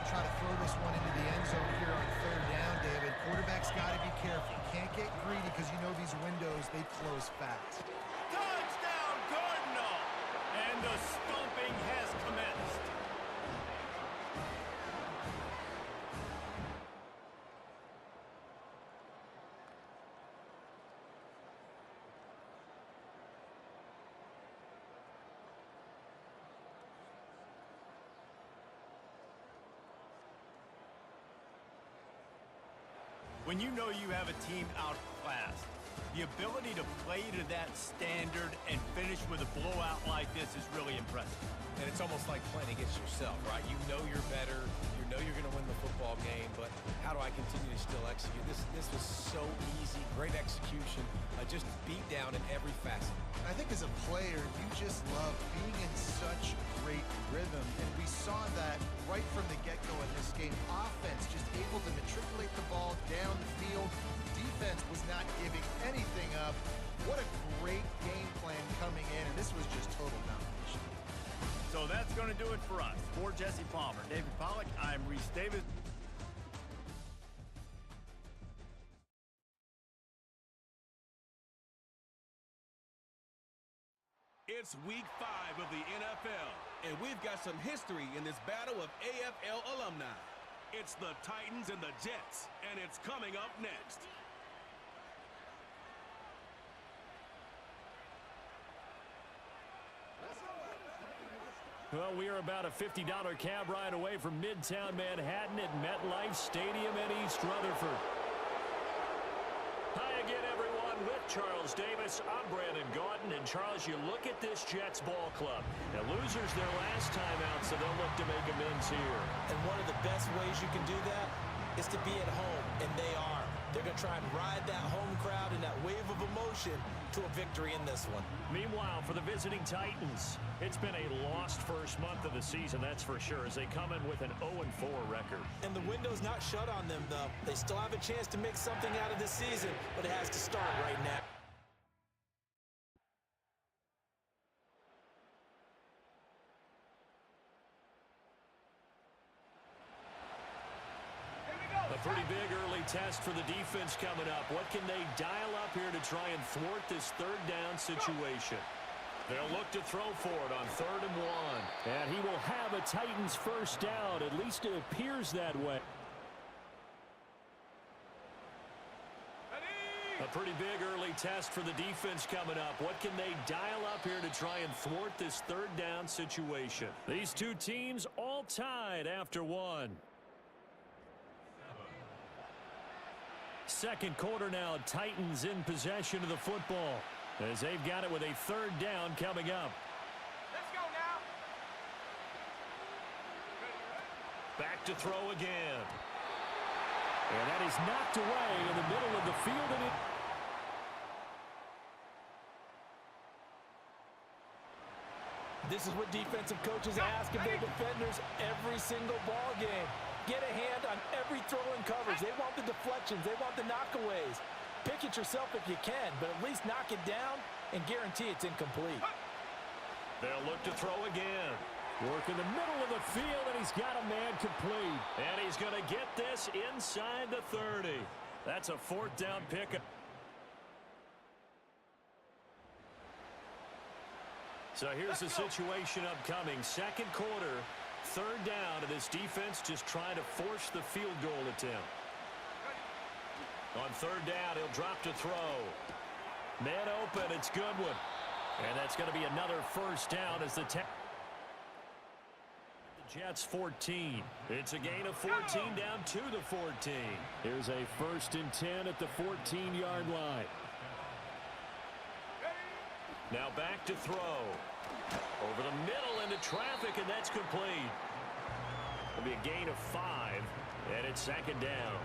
Try to throw this one into the end zone here on 3rd down, David. Quarterback's got to be careful. Can't get greedy because you know these windows, they close fast. Touchdown, Cardinal! And the stomping has commenced. When you know you have a team outclassed, the ability to play to that standard and finish with a blowout like this is really impressive. And it's almost like playing against yourself, right? You know you're better. You know you're going to win the football game, but how do I continue to still execute? This was so easy. Great execution. Just beat down in every facet. I think as a player, you just love being in such great rhythm, and we saw that right from the get-go in this game. Offense just able to matriculate the ball down the field. Defense was not giving anything up. What a great game plan coming in, and this was just total domination. So that's going to do it for us. For Jesse Palmer, David Pollack, I'm Reese Davis. It's week 5 of the NFL, and we've got some history in this battle of AFL alumni. It's the Titans and the Jets, and it's coming up next. Well, we are about a $50 cab ride away from Midtown Manhattan at MetLife Stadium in East Rutherford. Hi again, everyone. With Charles Davis, I'm Brandon Gaudin. And, Charles, you look at this Jets ball club. Now, losers their last time out, so they'll look to make amends here. And one of the best ways you can do that is to be at home, and they are. They're going to try and ride that home crowd and that wave of emotion to a victory in this one. Meanwhile, for the visiting Titans, it's been a lost first month of the season, that's for sure, as they come in with an 0-4 record. And the window's not shut on them, though. They still have a chance to make something out of this season, but it has to start right now. A pretty big early test for the defense coming up. What can they dial up here to try and thwart this 3rd down situation? They'll look to throw for it on 3rd and 1. And he will have a Titans first down. At least it appears that way. A pretty big early test for the defense coming up. What can they dial up here to try and thwart this 3rd down situation? These two teams all tied after 1. Second quarter now, Titans in possession of the football as they've got it with a 3rd down coming up. Let's go now. Back to throw again. And that is knocked away in the middle of the field. And This is what defensive coaches ask of their defenders every single ball game. Get a hand on every throw in coverage. They want the deflections. They want the knockaways. Pick it yourself if you can, but at least knock it down and guarantee it's incomplete. they'll look to throw again. Work in the middle of the field, and he's got a man complete. And he's going to get this inside the 30. That's a 4th down pickup. So here's the situation upcoming. Second quarter, 3rd down, and this defense just trying to force the field goal attempt. On 3rd down, he'll drop to throw. Man open, it's Goodwin. And that's going to be another first down as the Jets 14. It's a gain of 14 down to the 14. Here's a 1st and 10 at the 14-yard line. Now back to throw. Over the middle into traffic, and that's complete. It'll be a gain of 5, and it's 2nd down.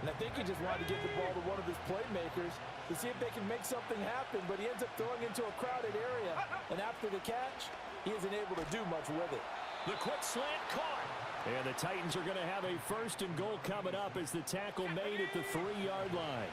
And I think he just wanted to get the ball to one of his playmakers to see if they can make something happen, but he ends up throwing into a crowded area. And after the catch, he isn't able to do much with it. The quick slant caught. And the Titans are going to have a 1st and goal coming up as the tackle made at the 3-yard line.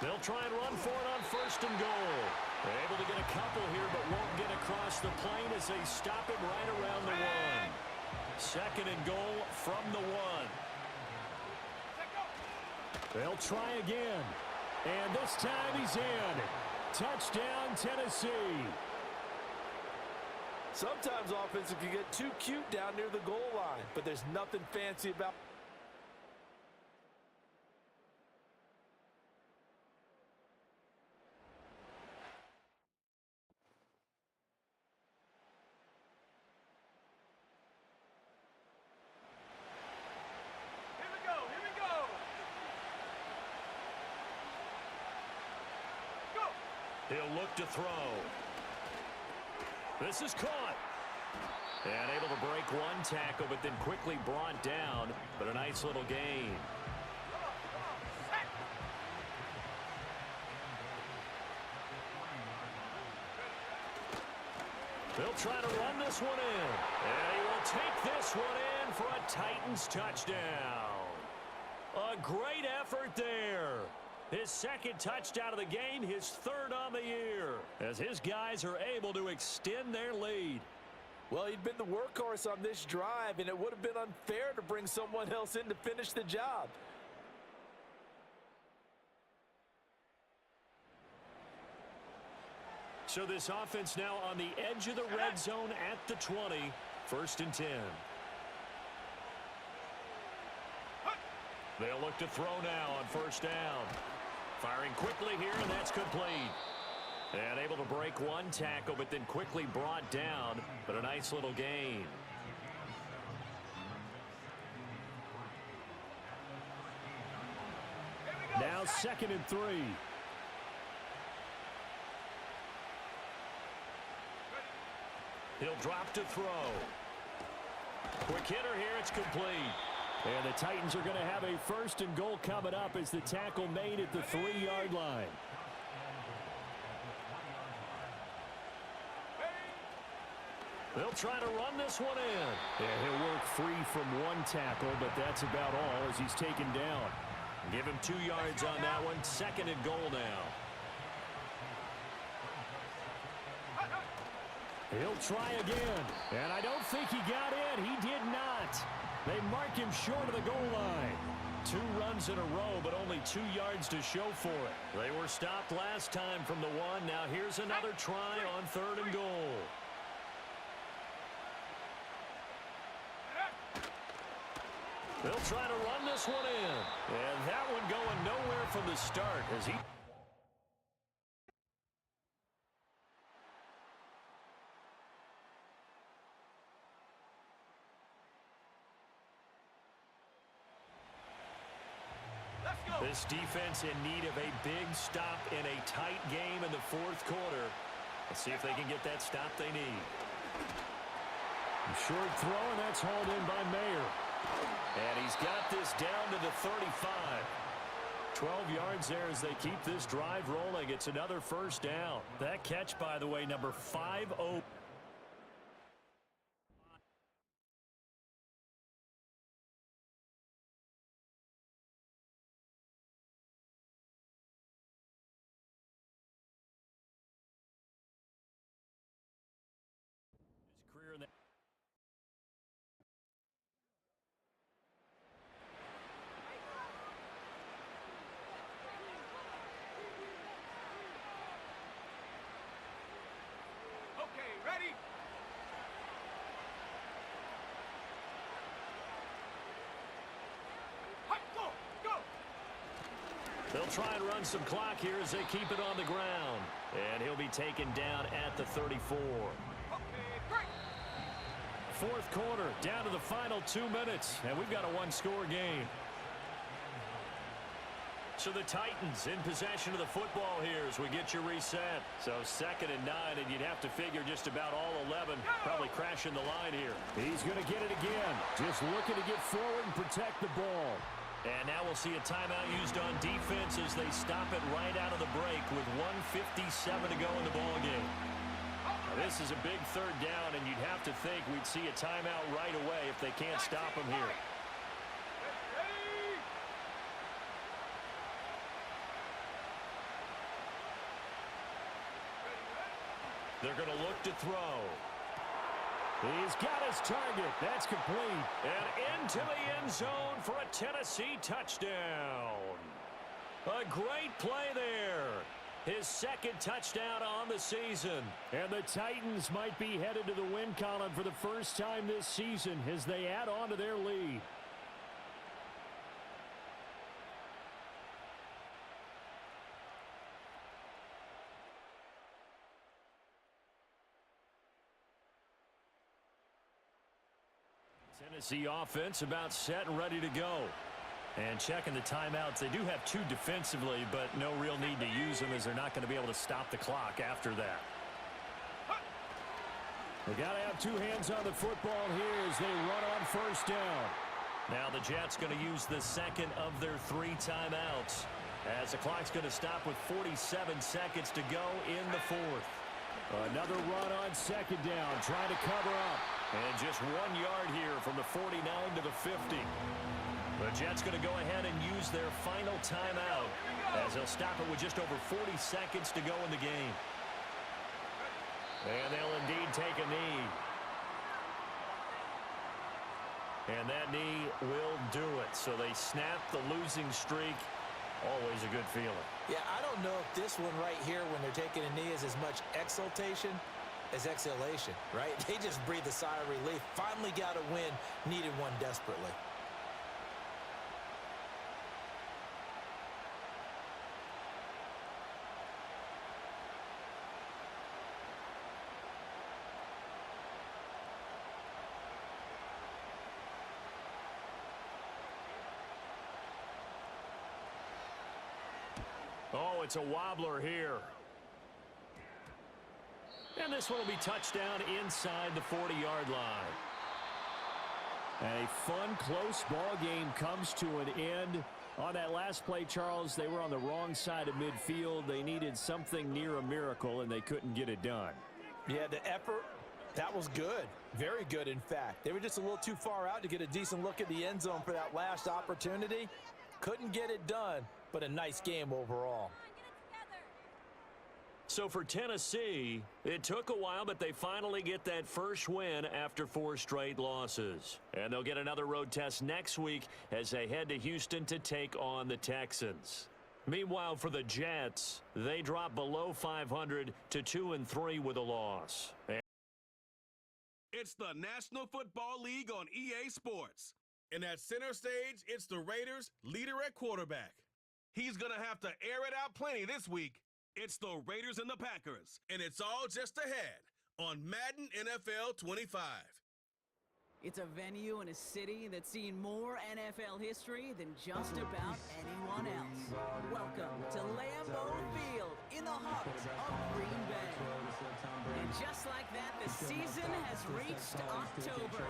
They'll try and run for it on 1st and goal. They're able to get a couple here, but won't get across the plane as they stop it right around the 1. 2nd and goal from the 1. They'll try again. And this time he's in. Touchdown, Tennessee. Sometimes offenses can get too cute down near the goal line, but there's nothing fancy about. He'll look to throw. This is caught. And able to break one tackle, but then quickly brought down. But a nice little gain. They'll try to run this one in. And he will take this one in for a Titans touchdown. A great effort there. His 2nd touchdown of the game, his 3rd on the year, as his guys are able to extend their lead. Well, he'd been the workhorse on this drive, and it would have been unfair to bring someone else in to finish the job. So this offense now on the edge of the red zone at the 20, 1st and 10. They'll look to throw now on 1st down. Firing quickly here, and that's complete. And able to break one tackle, but then quickly brought down. But a nice little gain. Now 2nd and 3. He'll drop to throw. Quick hitter here, it's complete. And the Titans are going to have a 1st and goal coming up as the tackle made at the 3-yard line. They'll try to run this one in. Yeah, he'll work free from one tackle, but that's about all as he's taken down. Give him 2 yards on that one. 2nd and goal now. He'll try again. And I don't think he got in. He did not. They mark him short of the goal line. 2 runs in a row, but only 2 yards to show for it. They were stopped last time from the 1. Now here's another try on 3rd and goal. They'll try to run this one in. And that one going nowhere from the start as he... This defense in need of a big stop in a tight game in the 4th quarter. Let's see if they can get that stop they need. Short throw, and that's hauled in by Mayer. And he's got this down to the 35. 12 yards there as they keep this drive rolling. It's another 1st down. That catch, by the way, number 5-0. Career in the Ready? Go! They'll try and run some clock here as they keep it on the ground. And he'll be taken down at the 34. Okay, break! 4th quarter, down to the final 2 minutes. And we've got a 1-score game. So the Titans in possession of the football here as we get you reset. So 2nd and 9, and you'd have to figure just about all 11 probably crashing the line here. He's going to get it again. Just looking to get forward and protect the ball. And now we'll see a timeout used on defense as they stop it right out of the break with 1:57 to go in the ballgame. This is a big third down, and you'd have to think we'd see a timeout right away if they can't stop them here. They're going to look to throw. He's got his target. That's complete. And into the end zone for a Tennessee touchdown. A great play there. His second touchdown on the season. And the Titans might be headed to the win column for the first time this season as they add on to their lead. Tennessee offense about set and ready to go. And checking the timeouts. They do have two defensively, but no real need to use them as they're not going to be able to stop the clock after that. They got to have two hands on the football here as they run on first down. Now the Jets going to use the second of their three timeouts as the clock's going to stop with 47 seconds to go in the fourth. Another run on second down, trying to cover up. And just 1 yard here from the 49 to the 50. The Jets going to go ahead and use their final timeout as they'll stop it with just over 40 seconds to go in the game. And they'll indeed take a knee. And that knee will do it. So they snap the losing streak. Always a good feeling. Yeah, I don't know if this one right here when they're taking a knee is as much exultation as exhalation, right? They just breathe a sigh of relief. Finally got a win, needed one desperately. Oh, it's a wobbler here. And this one will be touchdown inside the 40-yard line. A fun, close ball game comes to an end. On that last play, Charles, they were on the wrong side of midfield. They needed something near a miracle, and they couldn't get it done. Yeah, the effort, that was good. Very good, in fact. They were just a little too far out to get a decent look at the end zone for that last opportunity. Couldn't get it done, but a nice game overall. So for Tennessee, it took a while, but they finally get that first win after 4 straight losses. And they'll get another road test next week as they head to Houston to take on the Texans. Meanwhile, for the Jets, they drop below 500 to 2-3 with a loss. It's the National Football League on EA Sports. And at center stage, it's the Raiders' leader at quarterback. He's going to have to air it out plenty this week. It's the Raiders and the Packers, and it's all just ahead on Madden NFL 25. It's a venue in a city that's seen more NFL history than just about anyone else. Welcome to Lambeau Field in the heart of Green Bay. And just like that, the season has reached October.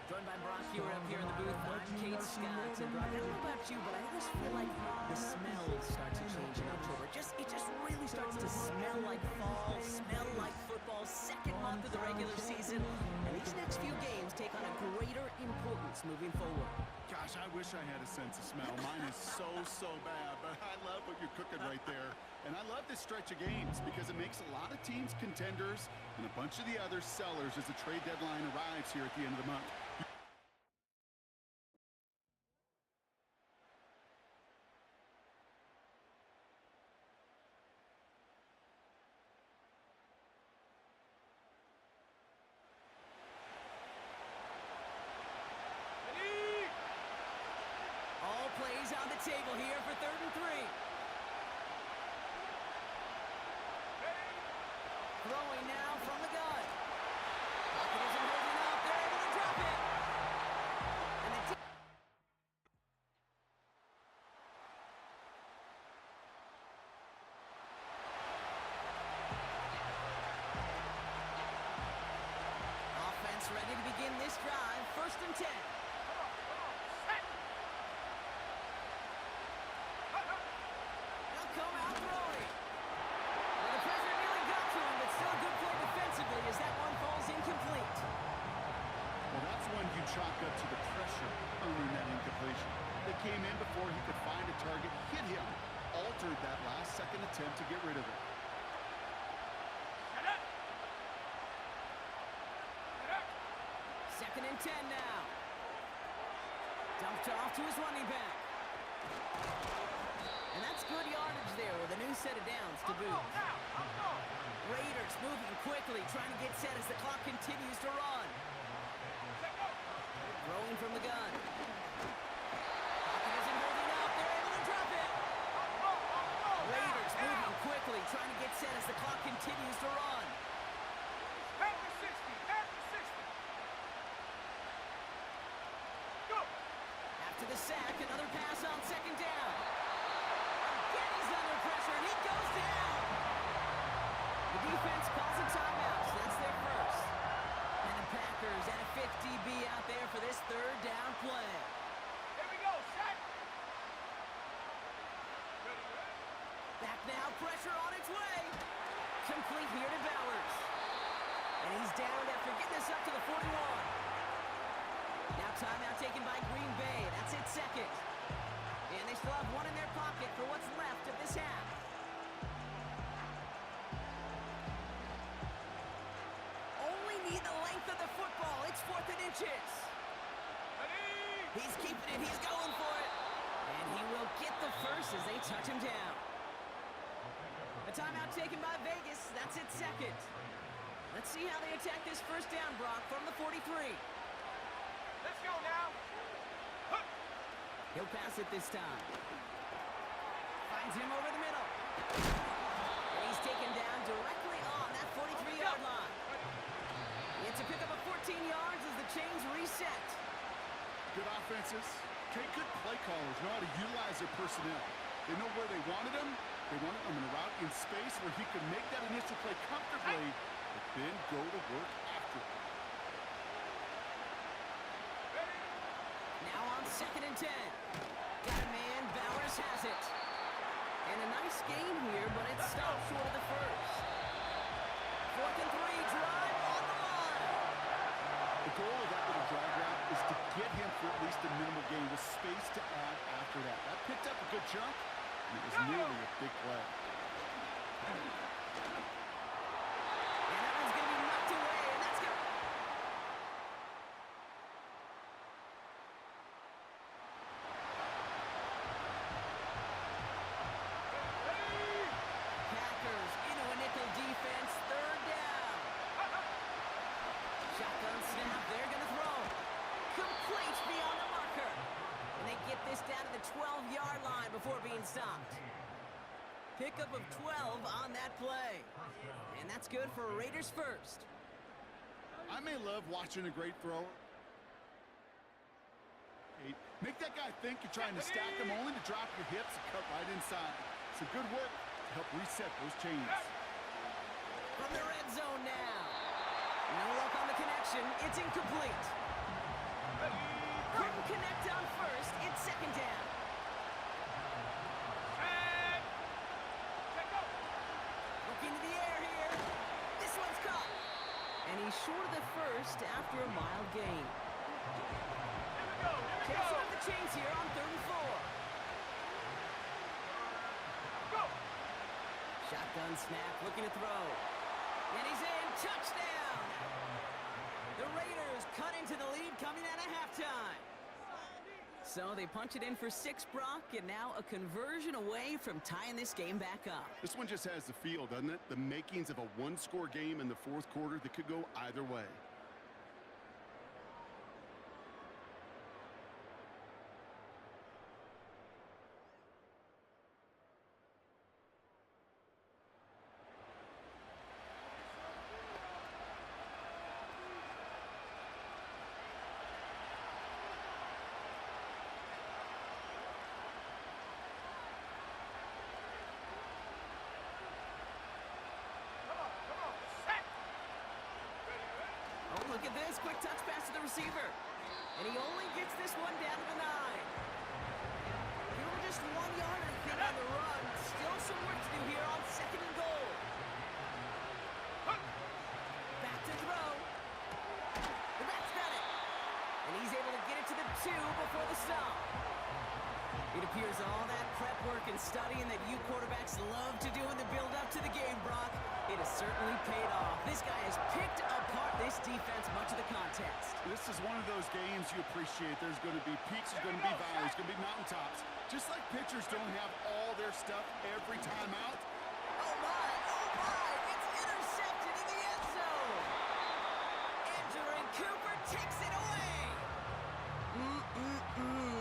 Joined by Brock Hewitt up here in the booth. I'm Kate Scott. And Brock, I don't know about you, but I always feel like the smells start to change in October. It just really starts to smell like fall, smell like football, second month of the regular season. And these next few games take on a greater importance moving forward. Gosh, I wish I had a sense of smell. Mine is so bad, but I love what you're cooking right there. And I love this stretch of games because it makes a lot of teams contenders and a bunch of the other sellers as the trade deadline arrives here at the end of the month. All plays on the table here for 3rd and 3. Throwing now from the gun. Pocket isn't holding up. They're able to drop it. And the offense ready to begin this drive. 1st and 10. attempt to get rid of it. Second and 10 now. Dumped off to his running back. And that's good yardage there with a new set of downs to boot. Raiders moving quickly, trying to get set as the clock continues to run. Throwing from the gun. Pocket isn't holding up. They're able to drop it. Raiders moving quickly, trying to get set as the clock continues to run. After the sack, another pass on second down. Again, he's under pressure, and he goes down. The defense calls a timeout, so that's their first. And the Packers and a 50 DB out there for this third down play. Here we go, set. Back now, pressure on its way. Complete here to Bowers. And he's down after getting this up to the 41. Now timeout taken by Green Bay. That's its second. And they still have one in their pocket for what's left of this half. Only need the length of the football. It's 4th and inches. He's keeping it. He's going for it. And he will get the first as they touch him down. A timeout taken by Vegas. That's its second. Let's see how they attack this first down, Brock, from the 43. Let's go now. He'll pass it this time. Finds him over the middle. And he's taken down directly on that 43-yard line. It's a pickup of 14 yards as the chains reset. Good offenses. Okay, good play callers know how to utilize their personnel. They know where they wanted him. They wanted him in a route in space where he could make that initial play comfortably, but then go to work after it. Now on second and 10. Got a man, Bowers has it. And a nice game here, but it stopped short of the first. 4th and 3, drive on the line. The goal of that little drag route is to get him for at least a minimal gain with space to add after that. That picked up a good chunk, and it was nearly a big play. And that one's going to be knocked away, and that's going to... Packers into a nickel defense, third down. Shotgun snap, they're going to throw. Complete beyond the marker. And they get this down to the 12-yard line before being stopped. Pickup of 12 on that play. And that's good for Raiders first. I may love watching a great throw. Make that guy think you're trying to stack him only to drop your hips and cut right inside. Some good work to help reset those chains. From the red zone now. No luck on the connection. It's incomplete. Couldn't connect on first. It's second down. Looking to the air here. This one's caught. And he's short of the first after a mild gain. Takes off the chains here on 3rd and 4. Shotgun snap, looking to throw. And he's in. Touchdown! The Raiders cut into the lead coming out of halftime. So they punch it in for 6, Brock, and now a conversion away from tying this game back up. This one just has the feel, doesn't it? The makings of a one-score game in the 4th quarter that could go either way. Look at this, quick touch pass to the receiver. And he only gets this one down to the 9. Here we're just 1 yard, I think, on the run. Still some work to do here on 2nd and goal. Back to throw. The back's got it. And he's able to get it to the 2 before the stop. It appears all that prep work and studying that you quarterbacks love to do in the build-up to the game, Brock. It has certainly paid off. This guy has picked apart this defense much of the contest. This is one of those games you appreciate. There's going to be peaks, there's going to be valleys, there's going to be mountaintops. Just like pitchers don't have all their stuff every time out. Oh my, it's intercepted in the end zone. Andrew Cooper takes it away.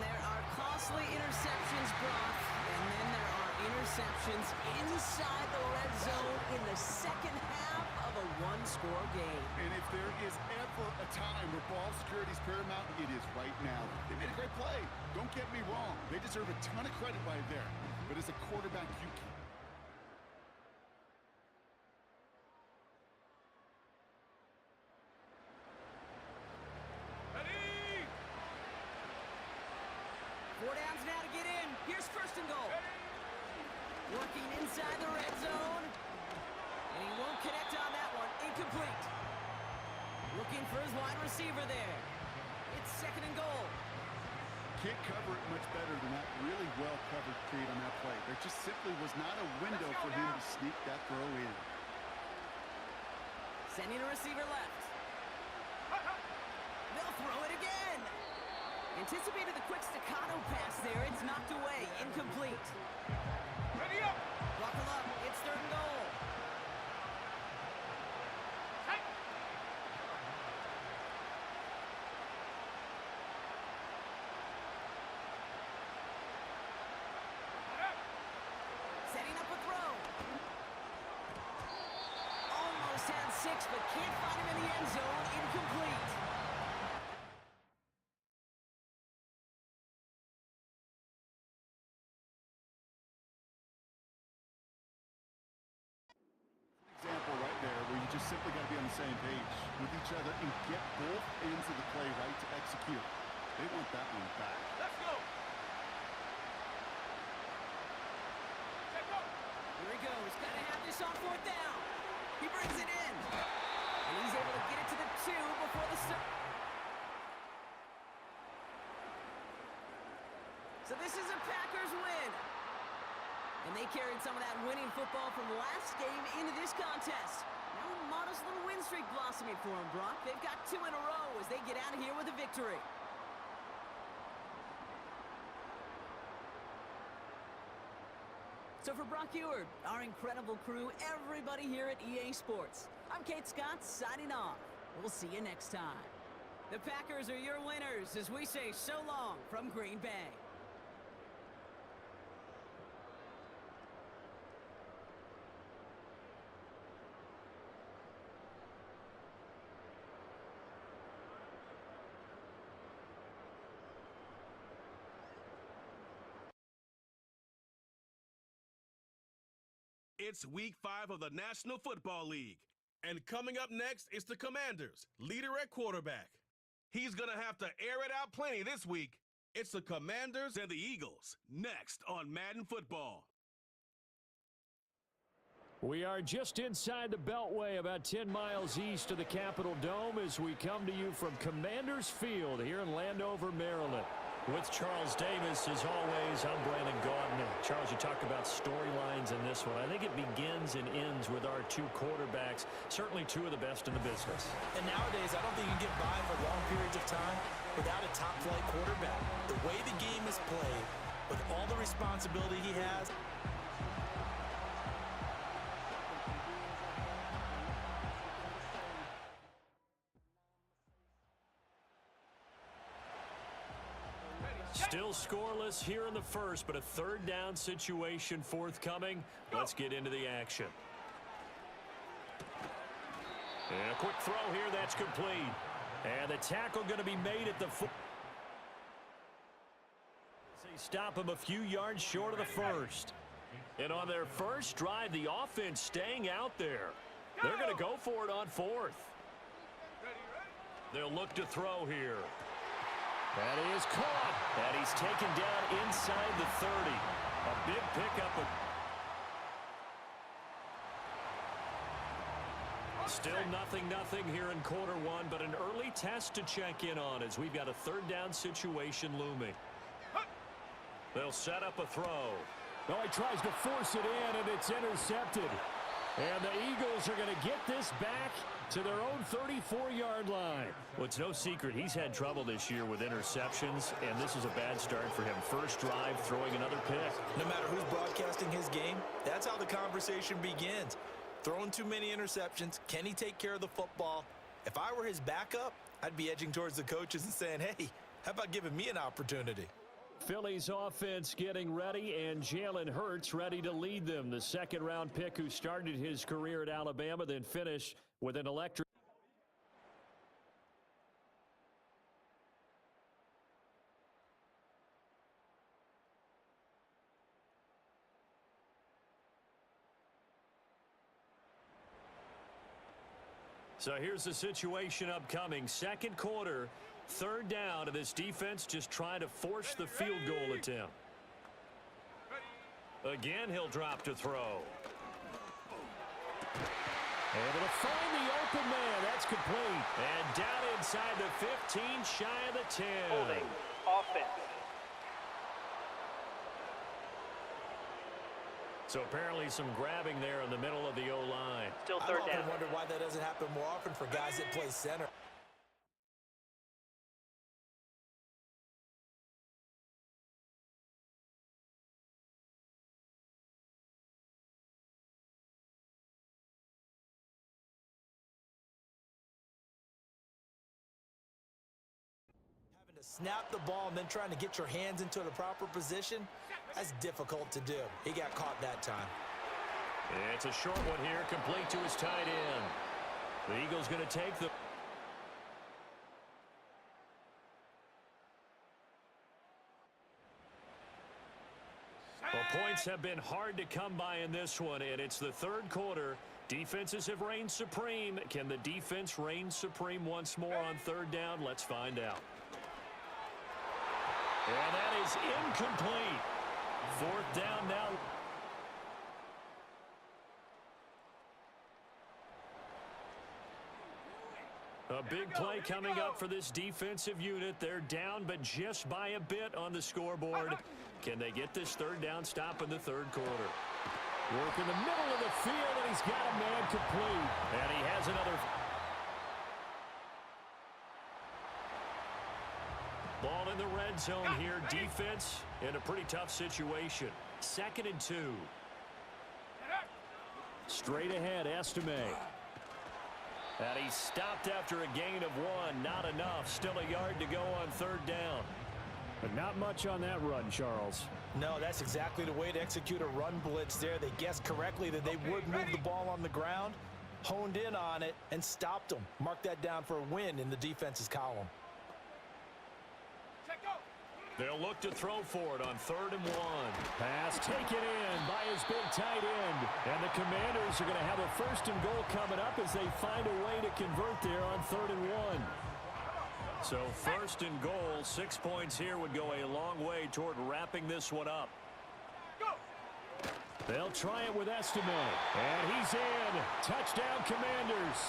There are costly interceptions, Brock, and then there are interceptions inside the red zone in the second half of a one-score game. And if there is ever a time where ball security is paramount, it is right now. They made a great play. Don't get me wrong. They deserve a ton of credit right there. But as a quarterback, you can't. Four downs now to get in. Here's first and goal. Working inside the red zone. And he won't connect on that one. Incomplete. Looking for his wide receiver there. It's second and goal. Can't cover it much better than that really well-covered create on that play. There just simply was not a window for him to sneak that throw in. Sending a receiver left. They'll throw it again. Anticipated the quick staccato pass there. It's knocked away. Incomplete. Ready up. Buckle up. It's third and goal. Setting up a throw. Almost had 6, but can't find him in the end zone. Incomplete. Example right there where you just simply got to be on the same page with each other and get both ends of the play right to execute. They want that one back. Let's go. Here he goes. Got to have this on fourth down. He brings it in. And he's able to get it to the 2 before the start. So this is a Packers win. And they carried some of that winning football from last game into this contest. Now a modest little win streak blossoming for them, Brock. They've got 2 in a row as they get out of here with a victory. So for Brock Ewart, our incredible crew, everybody here at EA Sports, I'm Kate Scott signing off. We'll see you next time. The Packers are your winners as we say so long from Green Bay. It's week 5 of the National Football League. And coming up next is the Commanders, leader at quarterback. He's going to have to air it out plenty this week. It's the Commanders and the Eagles, next on Madden Football. We are just inside the Beltway, about 10 miles east of the Capitol Dome as we come to you from Commanders Field here in Landover, Maryland. With Charles Davis, as always, I'm Brandon Gaudin. Charles, you talk about storylines in this one. I think it begins and ends with our 2 quarterbacks, certainly 2 of the best in the business. And nowadays, I don't think you can get by for long periods of time without a top-flight quarterback. The way the game is played, with all the responsibility he has, still scoreless here in the first, but a third down situation forthcoming. Let's get into the action. And a quick throw here, that's complete. And the tackle going to be made at the foot. They stop him a few yards short of the first. And on their first drive, the offense staying out there. They're going to go for it on 4th. They'll look to throw here. That is caught. And he's taken down inside the 30. A big pickup. Still 0-0 here in quarter 1, but an early test to check in on as we've got a third down situation looming. They'll set up a throw. No, he tries to force it in, and it's intercepted. And the Eagles are going to get this back to their own 34-yard line. Well, it's no secret he's had trouble this year with interceptions, and this is a bad start for him. First drive, throwing another pick. No matter who's broadcasting his game, that's how the conversation begins. Throwing too many interceptions. Can he take care of the football? If I were his backup, I'd be edging towards the coaches and saying, hey, how about giving me an opportunity? Philly's offense getting ready, and Jalen Hurts ready to lead them. The second-round pick who started his career at Alabama, then finished with an electric. So here's the situation upcoming. Second quarter, third down, and this defense just trying to force the field goal attempt. Again, he'll drop to throw. Able to find the open man. That's complete. And down inside the 15, shy of the 10. Holding. Offense. So apparently some grabbing there in the middle of the O-line. Still third down. I often wonder why that doesn't happen more often for guys that play center. Having to snap the ball and then trying to get your hands into the proper position, that's difficult to do. He got caught that time. It's a short one here, complete to his tight end. The Eagles going to take the... Well, points have been hard to come by in this one, and it's the third quarter. Defenses have reigned supreme. Can the defense reign supreme once more on third down? Let's find out. And that is incomplete. Fourth down now. A big play coming up for this defensive unit. They're down, but just by a bit on the scoreboard. Can they get this third down stop in the third quarter? Work in the middle of the field, and he's got a man complete. And he has another. Ball in the red zone here. Defense in a pretty tough situation. 2nd and 2. Straight ahead, Estime. And he stopped after a gain of 1. Not enough. Still a yard to go on third down. But not much on that run, Charles. No, that's exactly the way to execute a run blitz there. They guessed correctly that they would move the ball on the ground, honed in on it, and stopped them. Mark that down for a win in the defense's column. They'll look to throw for it on 3rd and 1. Pass taken in by his big tight end. And the Commanders are going to have a 1st and goal coming up as they find a way to convert there on 3rd and 1. So 1st and goal, 6 points here would go a long way toward wrapping this one up. They'll try it with Estime. And he's in. Touchdown, Commanders.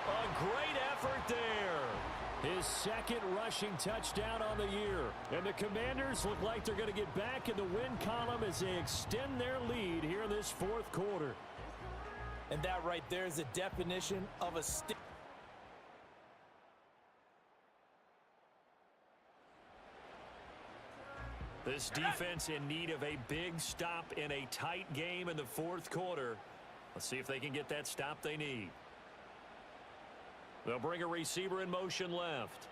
A great effort there. His 2nd rushing touchdown on the year. And the Commanders look like they're going to get back in the win column as they extend their lead here in this 4th quarter. And that right there is the definition of a stick. This defense in need of a big stop in a tight game in the 4th quarter. Let's see if they can get that stop they need. They'll bring a receiver in motion left.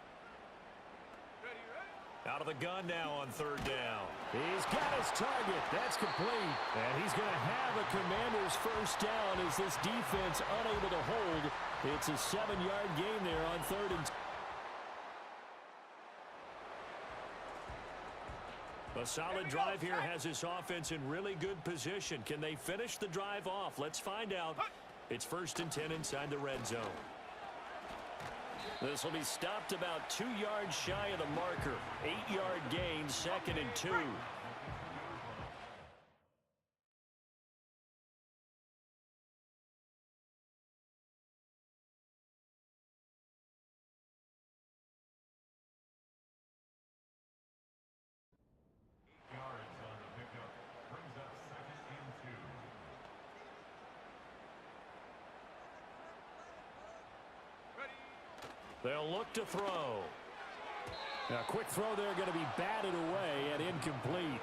Out of the gun now on 3rd down. He's got his target. That's complete. And he's going to have a Commander's 1st down as this defense unable to hold. It's a 7-yard gain there on 3rd and 2. A solid drive here has this offense in really good position. Can they finish the drive off? Let's find out. It's 1st and 10 inside the red zone. This will be stopped about 2 yards shy of the marker. 8-yard gain, 2nd and 2. They'll look to throw. A quick throw there going to be batted away and incomplete.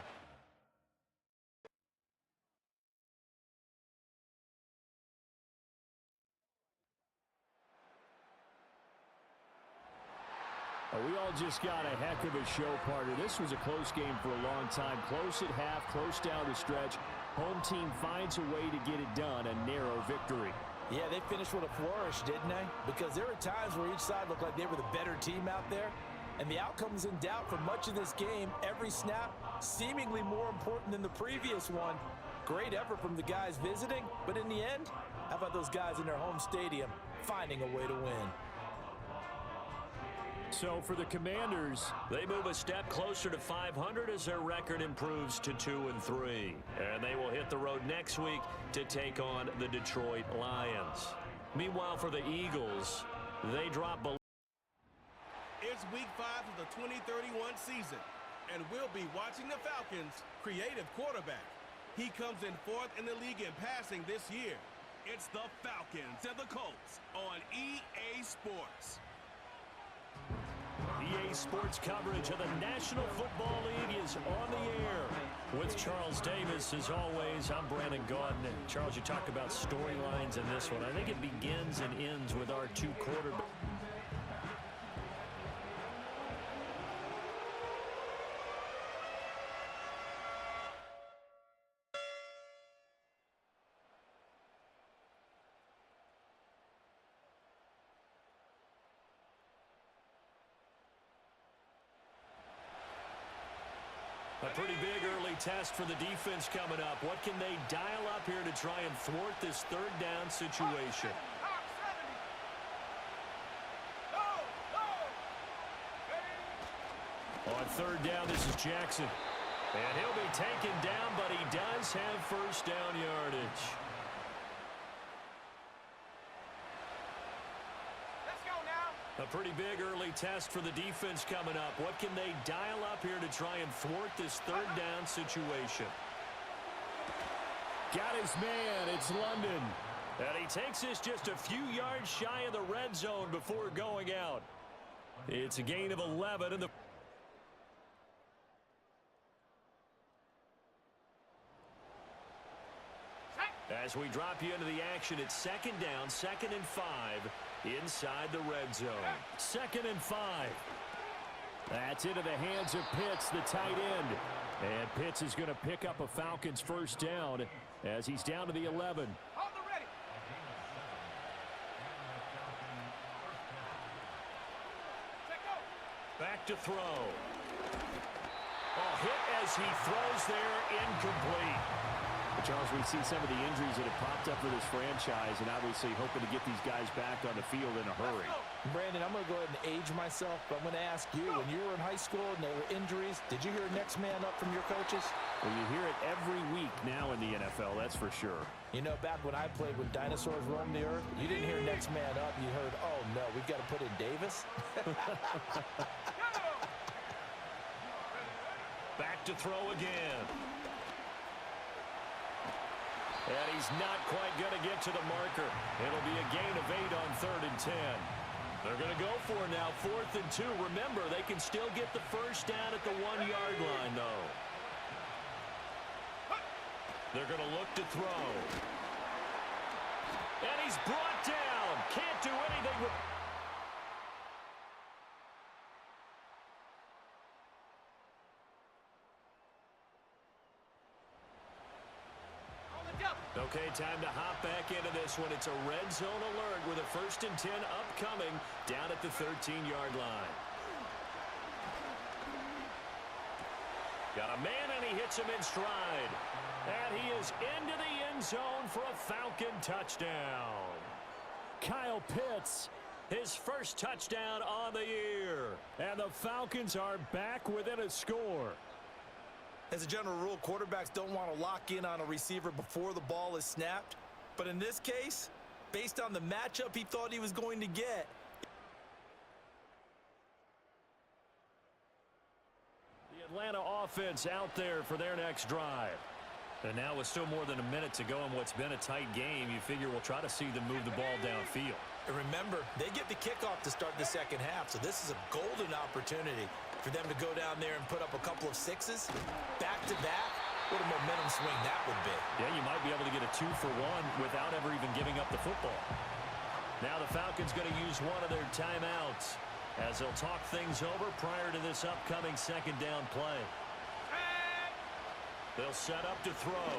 We all just got a heck of a show, partner. This was a close game for a long time. Close at half, close down the stretch. Home team finds a way to get it done, a narrow victory. Yeah, they finished with a flourish, didn't they? Because there were times where each side looked like they were the better team out there. And the outcome's in doubt for much of this game. Every snap seemingly more important than the previous one. Great effort from the guys visiting. But in the end, how about those guys in their home stadium finding a way to win? So for the Commanders, they move a step closer to 500 as their record improves to 2-3. And they will hit the road next week to take on the Detroit Lions. Meanwhile, for the Eagles, they drop below. It's week 5 of the 2031 season, and we'll be watching the Falcons' creative quarterback. He comes in 4th in the league in passing this year. It's the Falcons and the Colts on EA Sports. EA Sports coverage of the National Football League is on the air. With Charles Davis, as always, I'm Brandon Gaudin. And Charles, you talked about storylines in this one. I think it begins and ends with our two quarterbacks. A pretty big early test for the defense coming up. What can they dial up here to try and thwart this third down situation? On third down, this is Jackson. And he'll be taken down, but he does have first down yardage. A pretty big early test for the defense coming up. What can they dial up here to try and thwart this third down situation? Got his man. It's London. And he takes this just a few yards shy of the red zone before going out. It's a gain of 11 in the... As we drop you into the action, it's second down, 2nd and 5 inside the red zone. 2nd and 5. That's into the hands of Pitts, the tight end. And Pitts is going to pick up a Falcons first down as he's down to the 11. Back to throw. Oh, hit as he throws there, incomplete. Charles, we see some of the injuries that have popped up for this franchise, and obviously hoping to get these guys back on the field in a hurry. Brandon, I'm going to go ahead and age myself, but I'm going to ask you, when you were in high school and there were injuries, did you hear next man up from your coaches? Well, you hear it every week now in the NFL, that's for sure. You know, back when I played when dinosaurs roamed the earth, you didn't hear next man up. You heard, oh, no, we've got to put in Davis. Back to throw again. And he's not quite going to get to the marker. It'll be a gain of 8 on 3rd and 10. They're going to go for it now, 4th and 2. Remember, they can still get the first down at the 1-yard line, though. They're going to look to throw. And he's brought down. Can't do anything with... Okay, time to hop back into this one. It's a red zone alert with a 1st and 10 upcoming down at the 13-yard line. Got a man, and he hits him in stride. And he is into the end zone for a Falcon touchdown. Kyle Pitts, his first touchdown on the year. And the Falcons are back within a score. As a general rule, quarterbacks don't want to lock in on a receiver before the ball is snapped. But in this case, based on the matchup he thought he was going to get. The Atlanta offense out there for their next drive. And now with still more than a minute to go in what's been a tight game, you figure we'll try to see them move the ball downfield. And remember, they get the kickoff to start the second half, so this is a golden opportunity for them to go down there and put up a couple of sixes back-to-back. What a momentum swing that would be. Yeah, you might be able to get a 2-for-1 without ever even giving up the football. Now the Falcons going to use one of their timeouts as they'll talk things over prior to this upcoming second down play. They'll set up to throw.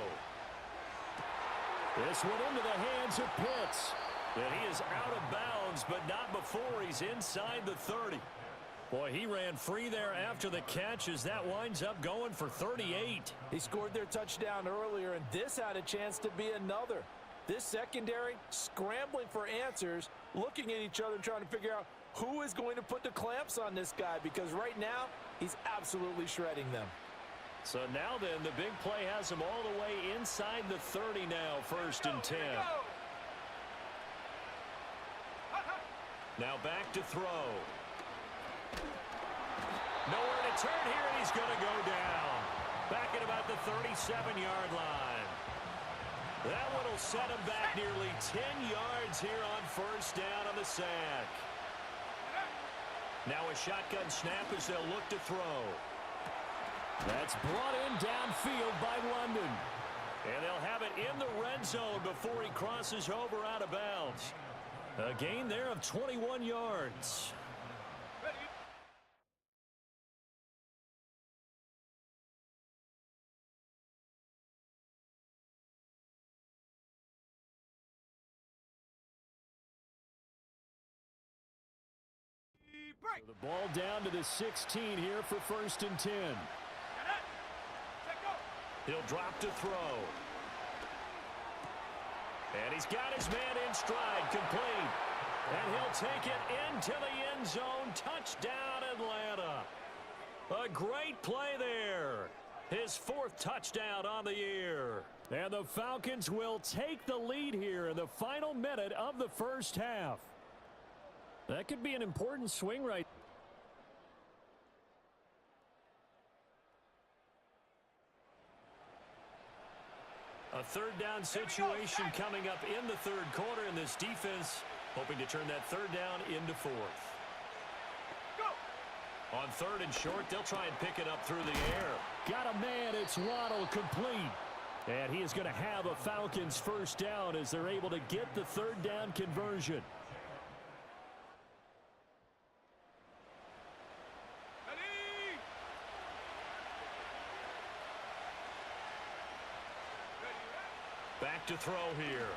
This one into the hands of Pitts. And he is out of bounds, but not before he's inside the 30. Boy, he ran free there after the catch as that winds up going for 38. He scored their touchdown earlier, and this had a chance to be another. This secondary scrambling for answers, looking at each other and trying to figure out who is going to put the clamps on this guy, because right now he's absolutely shredding them. So now then, the big play has him all the way inside the 30 now, 1st and 10. Now back to throw. Nowhere to turn here, and he's going to go down. Back at about the 37-yard line. That one will set him back nearly 10 yards here on 1st down on the sack. Now a shotgun snap as they'll look to throw. That's brought in downfield by London. And they'll have it in the red zone before he crosses over out of bounds. A gain there of 21 yards. So the ball down to the 16 here for 1st and 10. He'll drop to throw. And he's got his man in stride, complete. And he'll take it into the end zone. Touchdown, Atlanta. A great play there. His 4th touchdown on the year. And the Falcons will take the lead here in the final minute of the 1st half. That could be an important swing right. A 3rd down situation coming up in the 3rd quarter, and this defense hoping to turn that 3rd down into 4th. On 3rd and short, they'll try and pick it up through the air. Got a man, it's Waddle, complete. And he is going to have a Falcons 1st down as they're able to get the 3rd down conversion. Back to throw here.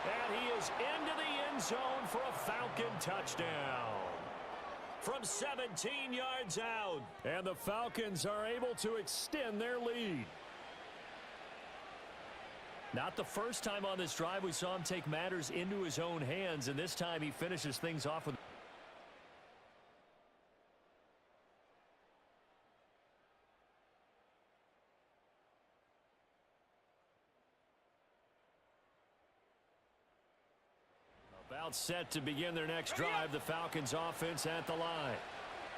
And he is into the end zone for a Falcon touchdown. From 17 yards out. And the Falcons are able to extend their lead. Not the first time on this drive we saw him take matters into his own hands, and this time he finishes things off with about set to begin their next drive. The Falcons offense at the line.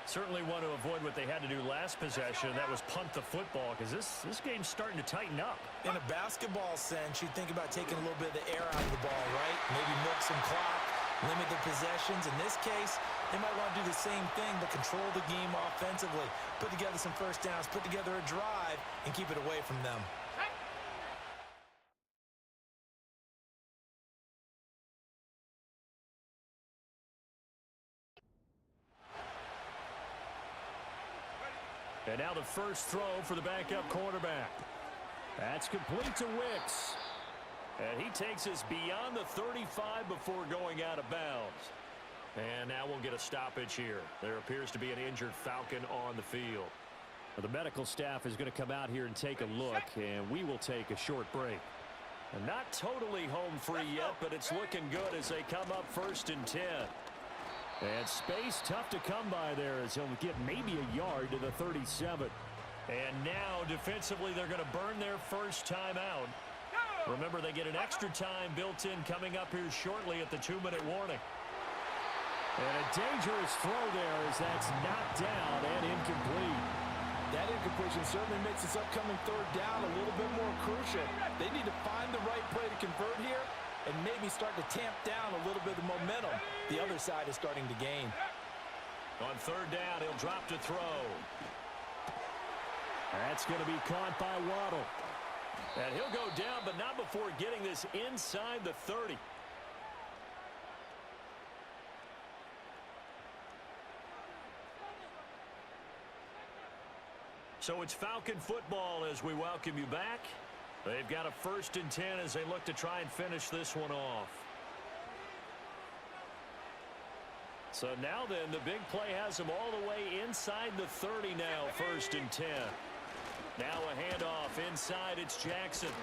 Certainly want to avoid what they had to do last possession, and that was punt the football, because this game's starting to tighten up. In a basketball sense, you think about taking a little bit of the air out of the ball, right? Maybe milk some clock, limit the possessions. In this case, they might want to do the same thing, but control the game offensively. Put together some 1st downs, put together a drive, and keep it away from them. And now the first throw for the backup quarterback. That's complete to Wicks. And he takes us beyond the 35 before going out of bounds. And now we'll get a stoppage here. There appears to be an injured Falcon on the field. Well, the medical staff is going to come out here and take a look, and we will take a short break. And not totally home free yet, but it's looking good as they come up 1st and 10. And space tough to come by there as he'll get maybe a yard to the 37. And now defensively they're going to burn their first time out. Remember, they get an extra time built in coming up here shortly at the 2-minute warning. And a dangerous throw there as that's knocked down and incomplete. That incompletion certainly makes this upcoming third down a little bit more crucial. They need to find the right play to convert here and maybe start to tamp down a little bit of momentum the other side is starting to gain. On third down, he'll drop to throw. That's going to be caught by Waddle. And he'll go down, but not before getting this inside the 30. So it's Falcon football as we welcome you back. They've got a 1st and 10 as they look to try and finish this one off. So now then, the big play has them all the way inside the 30 now, 1st and 10. Now a handoff inside, it's Jackson.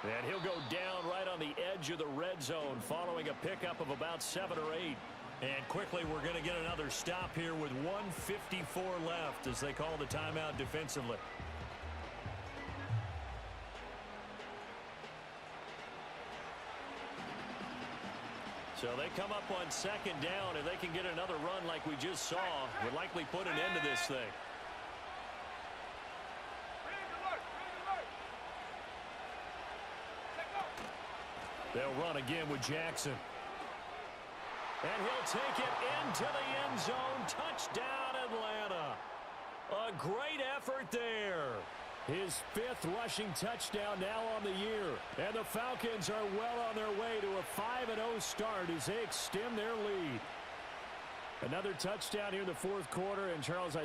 And he'll go down right on the edge of the red zone following a pickup of about 7 or 8. And quickly we're going to get another stop here with 1:54 left as they call the timeout defensively. So they come up on 2nd down, and they can get another run like we just saw. Would likely put an end to this thing. They'll run again with Jackson. And he'll take it into the end zone. Touchdown, Atlanta. A great effort there. His 5th rushing touchdown now on the year. And the Falcons are well on their way to a 5-0 start as they extend their lead. Another touchdown here in the 4th quarter. And Charles,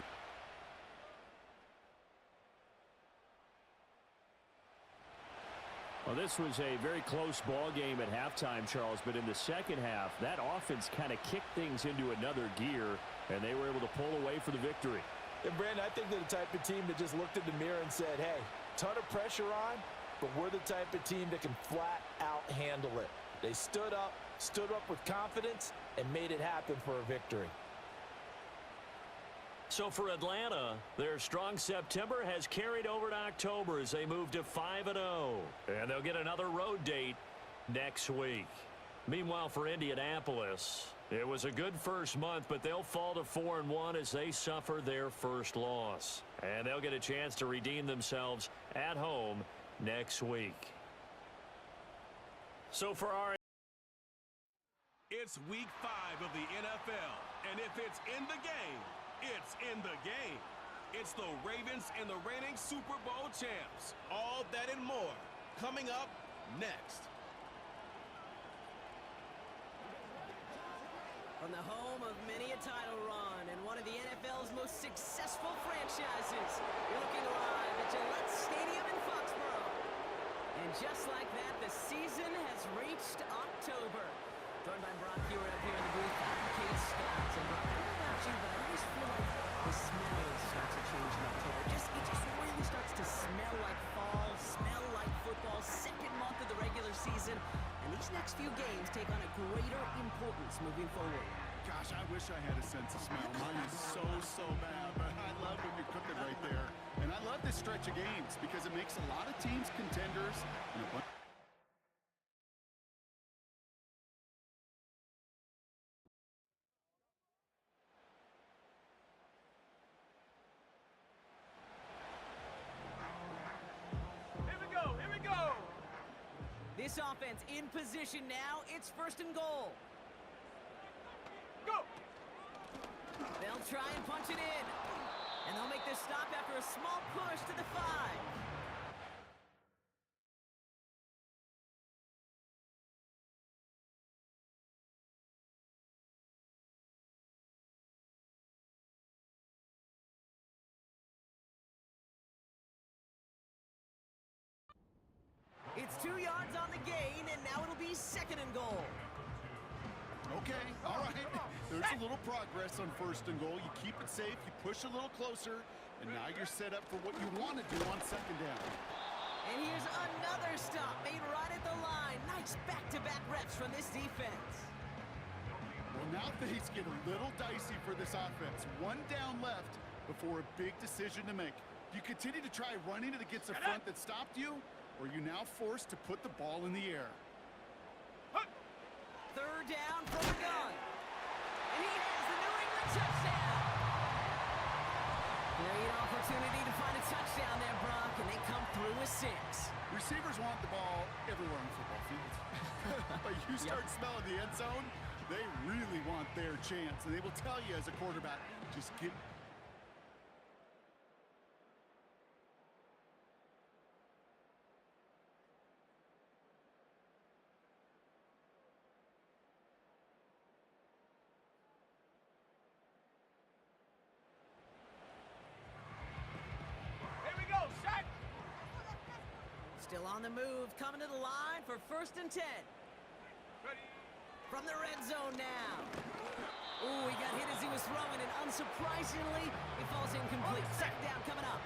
well, this was a very close ball game at halftime, Charles, but in the second half, that offense kind of kicked things into another gear, and they were able to pull away for the victory. And Brandon, I think they're the type of team that just looked in the mirror and said, hey, ton of pressure on, but we're the type of team that can flat out handle it. They stood up with confidence, and made it happen for a victory. So for Atlanta, their strong September has carried over to October as they move to 5-0. And they'll get another road date next week. Meanwhile, for Indianapolis, it was a good first month, but they'll fall to 4-1 as they suffer their first loss. And they'll get a chance to redeem themselves at home next week. So for our... It's week 5 of the NFL, and if it's in the game, it's in the game. It's the Ravens and the reigning Super Bowl champs. All that and more coming up next. From the home of many a title run and one of the NFL's most successful franchises, you're looking live at Gillette Stadium in Foxborough. And just like that, the season has reached October. Joined by Brock Hewer up here in the booth, Case Scott. And Brock, I don't know about you, but I always feel like the smell starts to change in October. It just really starts to smell like fall, smell like football, 2nd month of the regular season. And these next few games take on a greater importance moving forward. Gosh, I wish I had a sense of smell. Mine is so bad, but I love when you're cooking right there. And I love this stretch of games because it makes a lot of teams contenders and a bunch. This offense in position now. It's 1st and goal. Go! They'll try and punch it in. And they'll make this stop after a small push to the 5. It's 2 yards on the gain, and now it'll be 2nd and goal. Okay, all right. There's a little progress on 1st and goal. You keep it safe, you push a little closer, and now you're set up for what you want to do on 2nd down. And here's another stop made right at the line. Nice back-to-back reps from this defense. Well, now things get a little dicey for this offense. 1 down left before a big decision to make. Do you continue to try running it against a front that stopped you, or are you now forced to put the ball in the air? 3rd down from the gun. And he has the New England touchdown. Great opportunity to find a touchdown there, Brock, and they come through with 6. Receivers want the ball everywhere on the football field. But you start smelling the end zone, they really want their chance. And they will tell you as a quarterback, just give. Still on the move, coming to the line for 1st and 10. From the red zone now. Ooh, he got hit as he was throwing, and unsurprisingly, it falls incomplete. 2nd down coming up.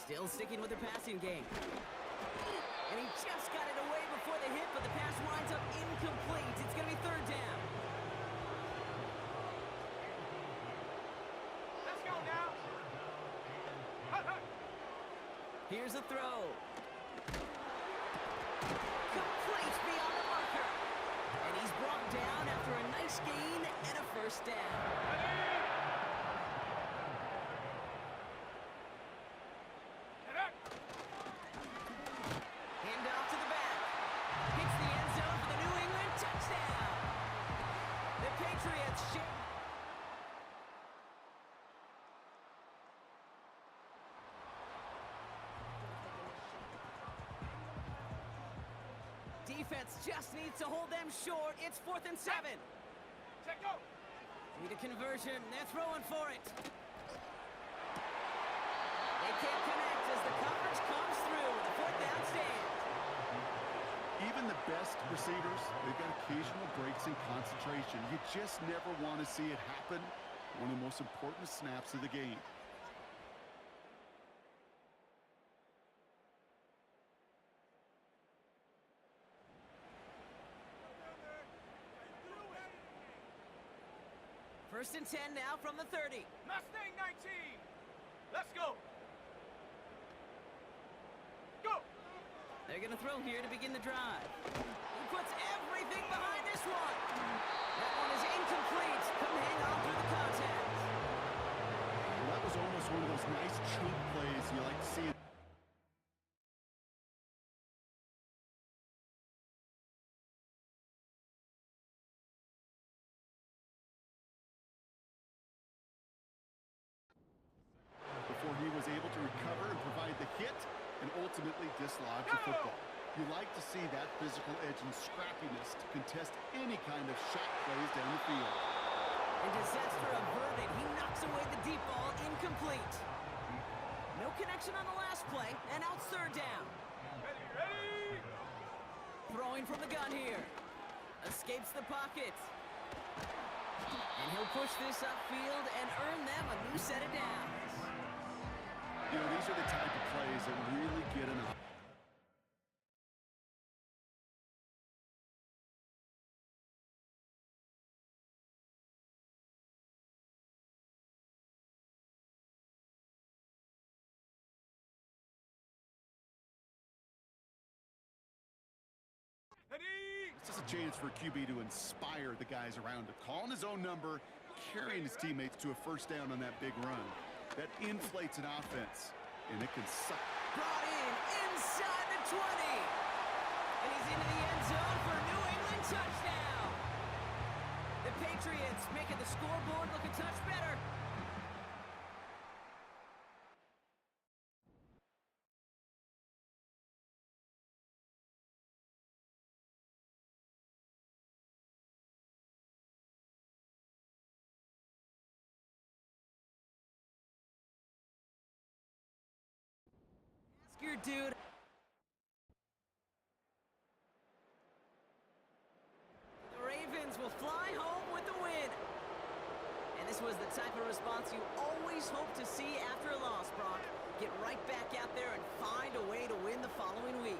Still sticking with the passing game. And he just got it away before the hit, but the pass winds up incomplete. It's going to be 3rd down. Here's a throw. Complete beyond the marker. And he's brought down after a nice gain and a 1st down. Hand off to the back. Hits the end zone for the New England touchdown. The Patriots shake. Defense just needs to hold them short. It's 4th and 7. Need a conversion. They're throwing for it. They can't connect as the coverage comes through. The 4th down stand. Even the best receivers, they've got occasional breaks in concentration. You just never want to see it happen. One of the most important snaps of the game. First and 10 now from the 30. Mustang 19. Let's go. Go. They're going to throw here to begin the drive. He puts everything behind this one. That one is incomplete. Couldn't hang on through the contact. Well, that was almost one of those nice chunk plays you like to see. Before he was able to recover and provide the hit and ultimately dislodge the football. You like to see that physical edge and scrappiness to contest any kind of shot plays down the field. And disaster averted. He knocks away the deep ball, incomplete. No connection on the last play, and out 3rd down. Ready. Throwing from the gun here. Escapes the pocket. And he'll push this upfield and earn them a new set of downs. You know, these are the type of plays that really get an eye. This is a chance for QB to inspire the guys around him. Calling his own number, carrying his teammates to a 1st down on that big run. That inflates an offense, and it can suck. Brought in inside the 20. And he's into the end zone for a New England touchdown. The Patriots making the scoreboard look a touch better. Ask your dude. The Ravens will fly home with the win. And this was the type of response you always hope to see after a loss, Brock. Get right back out there and find a way to win the following week.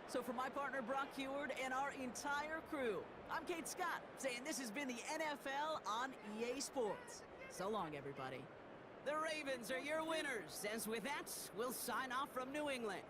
So for my partner, Brock Heward, and our entire crew, I'm Kate Scott, saying this has been the NFL on EA Sports. So long, everybody. The Ravens are your winners, as with that, we'll sign off from New England.